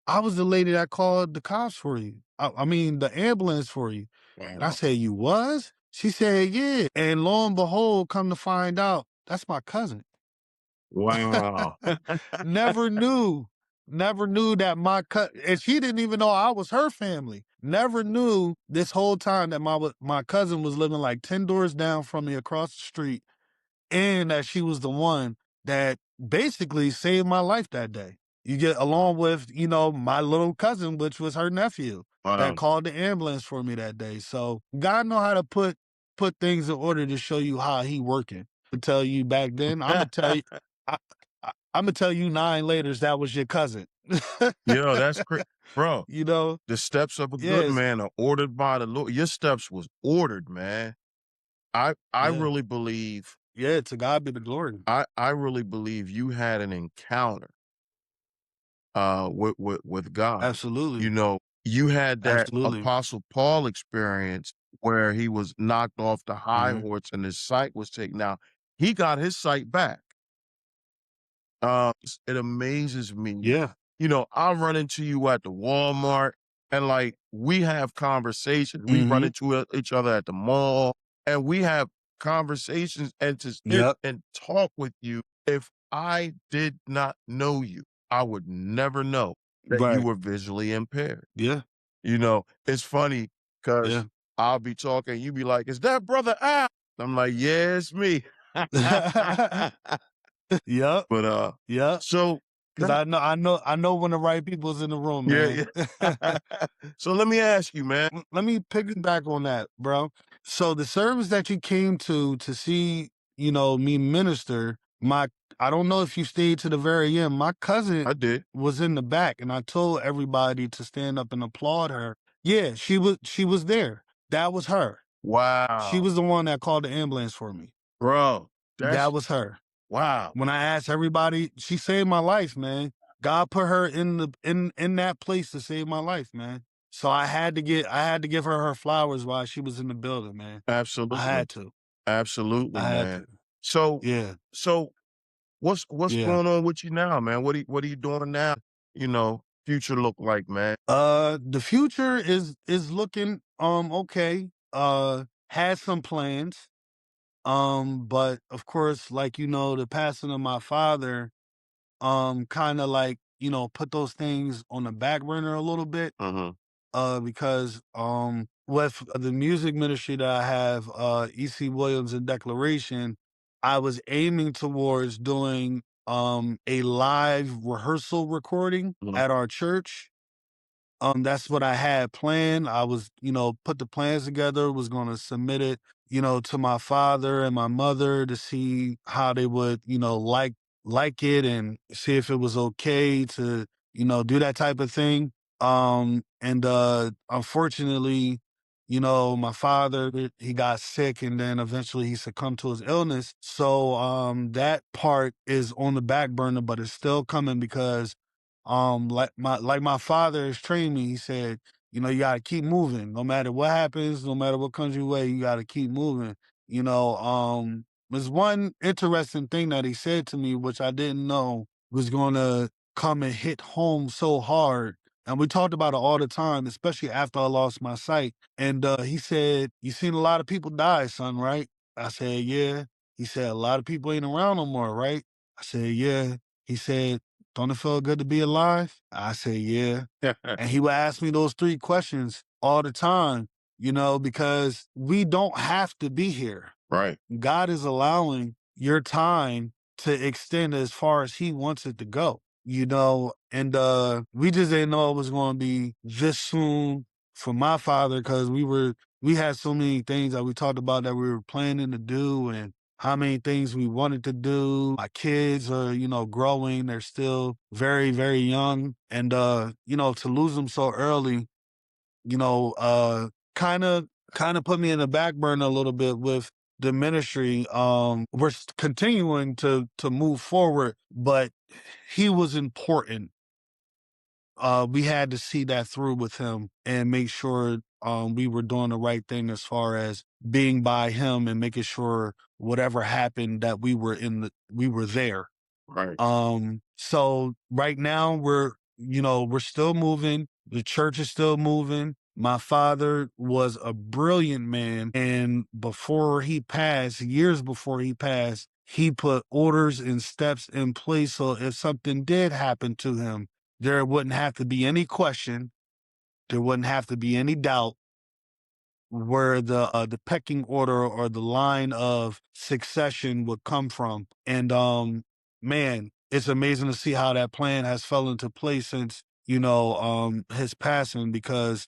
[SPEAKER 2] "I was the lady that called the cops for you. I mean, the ambulance for you." And I
[SPEAKER 1] Wow.
[SPEAKER 2] said, "You was?" She said, "Yeah." And lo and behold, come to find out, that's my cousin.
[SPEAKER 1] Wow.
[SPEAKER 2] Never knew, never knew that and she didn't even know I was her family. Never knew this whole time that my cousin was living like 10 doors down from me across the street, and that she was the one that basically saved my life that day. You get along with, my little cousin, which was her nephew, that
[SPEAKER 1] Wow.
[SPEAKER 2] called the ambulance for me that day. So God know how to put things in order to show you how he working. To tell you back then, I'm gonna tell you. Imma tell you 9 laters that was your cousin.
[SPEAKER 1] Yo, that's crazy, bro.
[SPEAKER 2] You know?
[SPEAKER 1] The steps of a good
[SPEAKER 2] Yes.
[SPEAKER 1] man are ordered by the Lord. Your steps was ordered, man. I
[SPEAKER 2] Yeah.
[SPEAKER 1] really believe
[SPEAKER 2] Yeah, to God be the glory.
[SPEAKER 1] I really believe you had an encounter with God. You
[SPEAKER 2] Absolutely.
[SPEAKER 1] know, you had that
[SPEAKER 2] Absolutely.
[SPEAKER 1] Apostle Paul experience where he was knocked off the high
[SPEAKER 2] Mhm.
[SPEAKER 1] horse and his sight was taken. Now he got his sight back. It amazes me.
[SPEAKER 2] Yeah.
[SPEAKER 1] You know, I'll run into you at the Walmart and like we have conversations. We run
[SPEAKER 2] Mhm.
[SPEAKER 1] into each other at the mall and we have conversations and to sit
[SPEAKER 2] Yep.
[SPEAKER 1] and talk with you. If I did not know you, I would never know that you
[SPEAKER 2] Right.
[SPEAKER 1] were visually impaired.
[SPEAKER 2] Yeah.
[SPEAKER 1] You know, it's funny because
[SPEAKER 2] Yeah.
[SPEAKER 1] I'll be talking, you be like, "Is that brother Al?" I'm like, "Yeah, it's me."
[SPEAKER 2] Yep.
[SPEAKER 1] But,
[SPEAKER 2] Yep.
[SPEAKER 1] so
[SPEAKER 2] 'Cause
[SPEAKER 1] that
[SPEAKER 2] I know when the right people's in the room,
[SPEAKER 1] yeah,
[SPEAKER 2] man.
[SPEAKER 1] yeah. So let me ask you, man.
[SPEAKER 2] Let me piggyback on that, bro. So the service that you came to see, me minister, I don't know if you stayed to the very end. My cousin
[SPEAKER 1] I did.
[SPEAKER 2] was in the back and I told everybody to stand up and applaud her. Yeah, she was there. That was her. She
[SPEAKER 1] Wow,
[SPEAKER 2] was the one that called the ambulance for me.
[SPEAKER 1] bro,
[SPEAKER 2] That
[SPEAKER 1] that's
[SPEAKER 2] was her.
[SPEAKER 1] wow,
[SPEAKER 2] When I asked everybody, she saved my life, man. God put her in that place to save my life, man. So I had to give her flowers while she was in the building, man. I
[SPEAKER 1] absolutely,
[SPEAKER 2] had to.
[SPEAKER 1] absolutely,
[SPEAKER 2] I had
[SPEAKER 1] man.
[SPEAKER 2] to.
[SPEAKER 1] So
[SPEAKER 2] Yeah.
[SPEAKER 1] so what's
[SPEAKER 2] Yeah.
[SPEAKER 1] going on with you now, man? What are you doing now? Future look like, man?
[SPEAKER 2] The future is looking okay. Had some plans. But of course, like the passing of my father kind of like, put those things on the back burner a little bit.
[SPEAKER 1] Mhm.
[SPEAKER 2] Because with the music ministry that I have, EC Williams and Declaration, I was aiming towards doing a live rehearsal recording
[SPEAKER 1] Mhm.
[SPEAKER 2] at our church. That's what I had planned. I was, put the plans together, was gonna submit it, to my father and my mother to see how they would, like it and see if it was okay to, do that type of thing. And unfortunately, my father, he got sick and then eventually he succumbed to his illness. So that part is on the back burner, but it's still coming because like my father has trained me. He said, you gotta keep moving. No matter what happens, no matter what comes your way, you gotta keep moving. There's one interesting thing that he said to me, which I didn't know was gonna come and hit home so hard. And we talked about it all the time, especially after I lost my sight. And he said, "You seen a lot of people die, son, right?" I said, "Yeah." He said, "A lot of people ain't around no more, right?" I said, "Yeah." He said, "Don't it feel good to be alive?" I said, "Yeah." And he would ask me those 3 questions all the time, because we don't have to be here.
[SPEAKER 1] Right,
[SPEAKER 2] God is allowing your time to extend as far as he wants it to go, and we just didn't know it was going to be this soon for my father because we had so many things that we talked about that we were planning to do and how many things we wanted to do. My kids are, growing. They're still very, very young. And to lose them so early, kind of put me in the back burner a little bit with the ministry. We're continuing to move forward, but he was important. We had to see that through with him and make sure we were doing the right thing as far as being by him and making sure whatever happened that we were there.
[SPEAKER 1] right,
[SPEAKER 2] So right now we're still moving. The church is still moving. My father was a brilliant man. And years before he passed, he put orders and steps in place. So if something did happen to him, there wouldn't have to be any question. There wouldn't have to be any doubt where the pecking order or the line of succession would come from. And man, it's amazing to see how that plan has fell into place since his passing because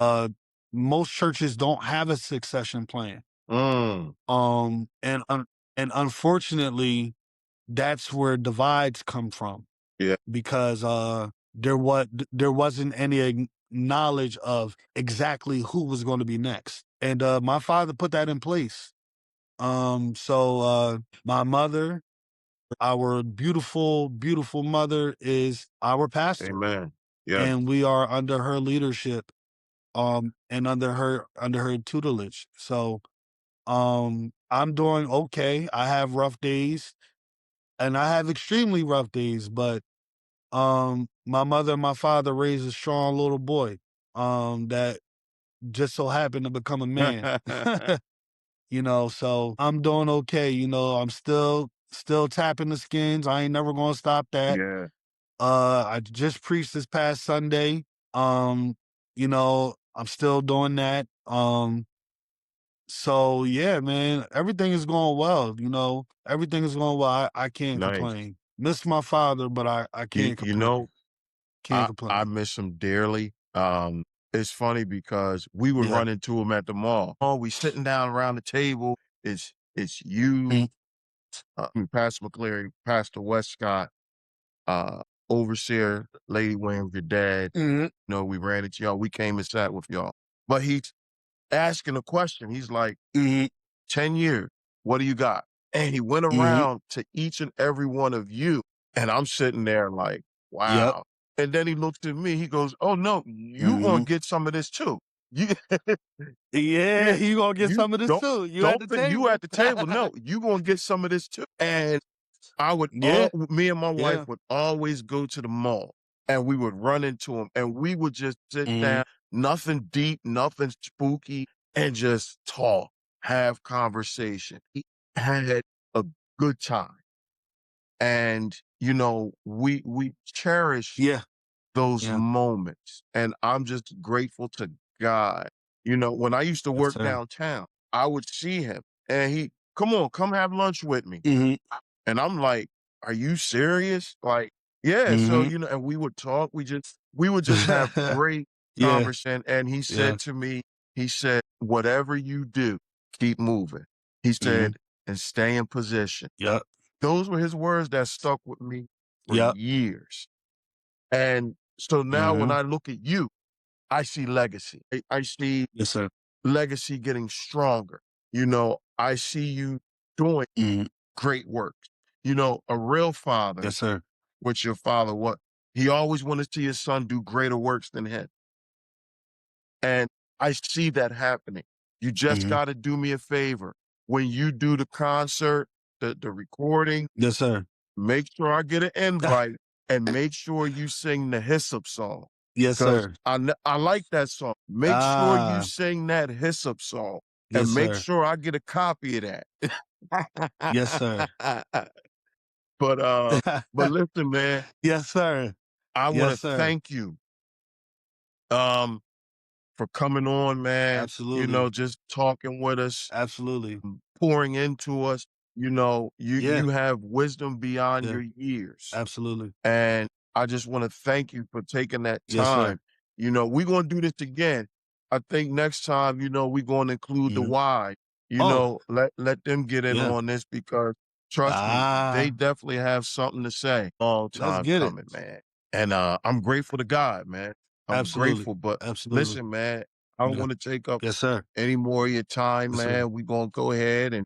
[SPEAKER 2] most churches don't have a succession plan.
[SPEAKER 1] mm,
[SPEAKER 2] And unfortunately, that's where divides come from.
[SPEAKER 1] Yeah.
[SPEAKER 2] because there wasn't any knowledge of exactly who was going to be next. And my father put that in place. My mother, our beautiful, beautiful mother, is our pastor,
[SPEAKER 1] Amen. Yes.
[SPEAKER 2] and we are under her leadership, and under her tutelage. So I'm doing okay. I have rough days, and I have extremely rough days, but my mother and my father raised a strong little boy that just so happened to become a man. So I'm doing okay. I'm still tapping the skins. I ain't never gonna stop that.
[SPEAKER 1] Yeah.
[SPEAKER 2] I just preached this past Sunday. I'm still doing that. So yeah, man, everything is going well. Everything is going well. I can't
[SPEAKER 1] Nice.
[SPEAKER 2] complain. Miss my father, but I
[SPEAKER 1] You
[SPEAKER 2] can't
[SPEAKER 1] you
[SPEAKER 2] complain.
[SPEAKER 1] know,
[SPEAKER 2] Can't
[SPEAKER 1] I
[SPEAKER 2] complain.
[SPEAKER 1] miss him dearly. It's funny because we would
[SPEAKER 2] Yeah.
[SPEAKER 1] run into him at the mall. Oh, we sitting down around the table. It's you,
[SPEAKER 2] Mhm.
[SPEAKER 1] Pastor McCleary, Pastor Westcott, uh, overseer Lady Williams, your dad.
[SPEAKER 2] Mhm.
[SPEAKER 1] We ran into y'all. We came and sat with y'all. But he's asking a question. He's like,
[SPEAKER 2] Mhm.
[SPEAKER 1] 10 years, what do you got? And he went
[SPEAKER 2] Mhm.
[SPEAKER 1] around to each and every one of you. And I'm sitting there like,
[SPEAKER 2] Yep.
[SPEAKER 1] wow. And then he looks at me, he goes, oh no, you gonna
[SPEAKER 2] Mhm.
[SPEAKER 1] get some of this too. You
[SPEAKER 2] Yeah,
[SPEAKER 1] yeah,
[SPEAKER 2] you gonna get
[SPEAKER 1] you
[SPEAKER 2] some of this
[SPEAKER 1] don't
[SPEAKER 2] too. You at
[SPEAKER 1] don't
[SPEAKER 2] the
[SPEAKER 1] think you
[SPEAKER 2] table.
[SPEAKER 1] at the table. No, you gonna get some of this too. And I would
[SPEAKER 2] Yeah.
[SPEAKER 1] all me and my wife
[SPEAKER 2] Yeah.
[SPEAKER 1] would always go to the mall and we would run into him and we would just sit
[SPEAKER 2] Mhm.
[SPEAKER 1] down, nothing deep, nothing spooky, and just talk, have conversation. He had a good time. And we cherish
[SPEAKER 2] Yeah.
[SPEAKER 1] those
[SPEAKER 2] Yeah.
[SPEAKER 1] moments. And I'm just grateful to God. When I used to
[SPEAKER 2] Yes,
[SPEAKER 1] work
[SPEAKER 2] sir.
[SPEAKER 1] downtown, I would see him and he, come on, come have lunch with me.
[SPEAKER 2] Mhm.
[SPEAKER 1] And I'm like, "Are you serious?" Like, yeah, so,
[SPEAKER 2] Mhm.
[SPEAKER 1] and we would talk, we would just have great
[SPEAKER 2] Yeah.
[SPEAKER 1] and he
[SPEAKER 2] Yeah.
[SPEAKER 1] said to me, he said, "Whatever you do, keep moving." He
[SPEAKER 2] Mhm.
[SPEAKER 1] said, "And stay in position."
[SPEAKER 2] Yep.
[SPEAKER 1] Those were his words that stuck with me for
[SPEAKER 2] Yep.
[SPEAKER 1] years. And so now when
[SPEAKER 2] Mhm.
[SPEAKER 1] I look at you, I see legacy. I see
[SPEAKER 2] Yes, sir.
[SPEAKER 1] legacy getting stronger. I see you doing
[SPEAKER 2] Mhm.
[SPEAKER 1] great work. A real father,
[SPEAKER 2] Yes, sir.
[SPEAKER 1] which your father what he always wanted to see his son do greater works than him. And I see that happening. You just
[SPEAKER 2] Mhm.
[SPEAKER 1] gotta do me a favor. When you do the concert, the recording,
[SPEAKER 2] Yes, sir.
[SPEAKER 1] make sure I get an invite and make sure you sing the Hyssop song.
[SPEAKER 2] Yes,
[SPEAKER 1] Cause
[SPEAKER 2] sir.
[SPEAKER 1] I like that song. Make sure you
[SPEAKER 2] Ah.
[SPEAKER 1] sing that Hyssop song
[SPEAKER 2] Yes,
[SPEAKER 1] and make
[SPEAKER 2] sir.
[SPEAKER 1] sure I get a copy of that.
[SPEAKER 2] Yes, sir.
[SPEAKER 1] But, listen, man,
[SPEAKER 2] Yes, sir.
[SPEAKER 1] I wanna
[SPEAKER 2] Yes, sir.
[SPEAKER 1] thank you, um, for coming on, man,
[SPEAKER 2] Absolutely.
[SPEAKER 1] just talking with us,
[SPEAKER 2] Absolutely.
[SPEAKER 1] pouring into us. You
[SPEAKER 2] Yeah.
[SPEAKER 1] have wisdom beyond
[SPEAKER 2] Yeah.
[SPEAKER 1] your years,
[SPEAKER 2] Absolutely.
[SPEAKER 1] and I just wanna thank you for taking that
[SPEAKER 2] Yes, sir.
[SPEAKER 1] time. We're gonna do this again. I think next time, we're gonna include the
[SPEAKER 2] Mhm.
[SPEAKER 1] Y.
[SPEAKER 2] Oh,
[SPEAKER 1] Let them get in
[SPEAKER 2] yeah.
[SPEAKER 1] on this because trust me, they
[SPEAKER 2] Ah,
[SPEAKER 1] definitely have something to say. Long
[SPEAKER 2] let's
[SPEAKER 1] time
[SPEAKER 2] get it.
[SPEAKER 1] coming, man. And I'm grateful to God, man. I'm
[SPEAKER 2] Absolutely.
[SPEAKER 1] grateful, but
[SPEAKER 2] Absolutely.
[SPEAKER 1] listen, man, I don't
[SPEAKER 2] Yeah.
[SPEAKER 1] want to take up
[SPEAKER 2] Yes, sir.
[SPEAKER 1] any more of your time,
[SPEAKER 2] Yes, sir.
[SPEAKER 1] man. We're gonna go ahead and,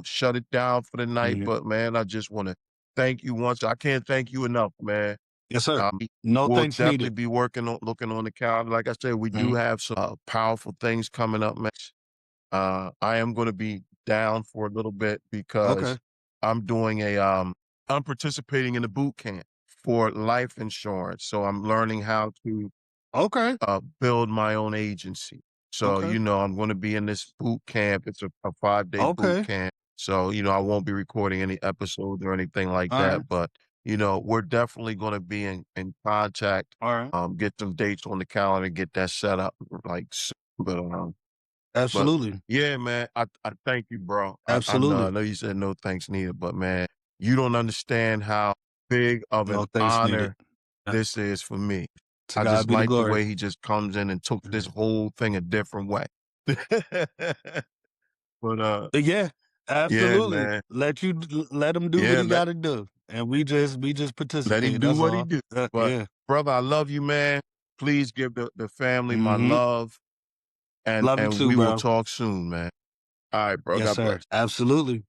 [SPEAKER 1] shut it down for the night.
[SPEAKER 2] Mhm.
[SPEAKER 1] But man, I just want to thank you once. I can't thank you enough, man.
[SPEAKER 2] Yes, sir.
[SPEAKER 1] Um,
[SPEAKER 2] No
[SPEAKER 1] we'll
[SPEAKER 2] thanks
[SPEAKER 1] definitely
[SPEAKER 2] needed.
[SPEAKER 1] be looking on the calendar. Like I said, we do
[SPEAKER 2] Mhm.
[SPEAKER 1] have some powerful things coming up, man. I am going to be down for a little bit because
[SPEAKER 2] Okay.
[SPEAKER 1] I'm I'm participating in a boot camp for life insurance. So I'm learning how to
[SPEAKER 2] Okay.
[SPEAKER 1] build my own agency. So,
[SPEAKER 2] Okay.
[SPEAKER 1] I'm going to be in this boot camp. It's a 5-day boot
[SPEAKER 2] Okay.
[SPEAKER 1] camp. So, I won't be recording any episodes or anything like
[SPEAKER 2] Alright.
[SPEAKER 1] that. But, we're definitely going to be in contact,
[SPEAKER 2] Alright.
[SPEAKER 1] get some dates on the calendar, get that set up like soon. But
[SPEAKER 2] Absolutely.
[SPEAKER 1] yeah, man, I thank you, bro. I
[SPEAKER 2] Absolutely.
[SPEAKER 1] know you said no thanks needed, but man, you don't understand how big of an
[SPEAKER 2] No thanks needed.
[SPEAKER 1] honor
[SPEAKER 2] Yeah.
[SPEAKER 1] this is for me.
[SPEAKER 2] To
[SPEAKER 1] I
[SPEAKER 2] God
[SPEAKER 1] just
[SPEAKER 2] be the
[SPEAKER 1] like the
[SPEAKER 2] glory.
[SPEAKER 1] way he just comes in and took this
[SPEAKER 2] Mhm.
[SPEAKER 1] whole thing a different way. But
[SPEAKER 2] Yeah,
[SPEAKER 1] yeah,
[SPEAKER 2] absolutely.
[SPEAKER 1] man.
[SPEAKER 2] Let him do what
[SPEAKER 1] Yeah,
[SPEAKER 2] he gotta do. and we just
[SPEAKER 1] Let him
[SPEAKER 2] participate.
[SPEAKER 1] do
[SPEAKER 2] That's
[SPEAKER 1] what he
[SPEAKER 2] all.
[SPEAKER 1] do. But
[SPEAKER 2] Yeah.
[SPEAKER 1] brother, I love you, man. Please give the family my
[SPEAKER 2] Hmm.
[SPEAKER 1] love,
[SPEAKER 2] Love you
[SPEAKER 1] and
[SPEAKER 2] too,
[SPEAKER 1] we will
[SPEAKER 2] bro.
[SPEAKER 1] talk soon, man. All right, bro.
[SPEAKER 2] Yes,
[SPEAKER 1] God
[SPEAKER 2] sir.
[SPEAKER 1] bless.
[SPEAKER 2] Absolutely.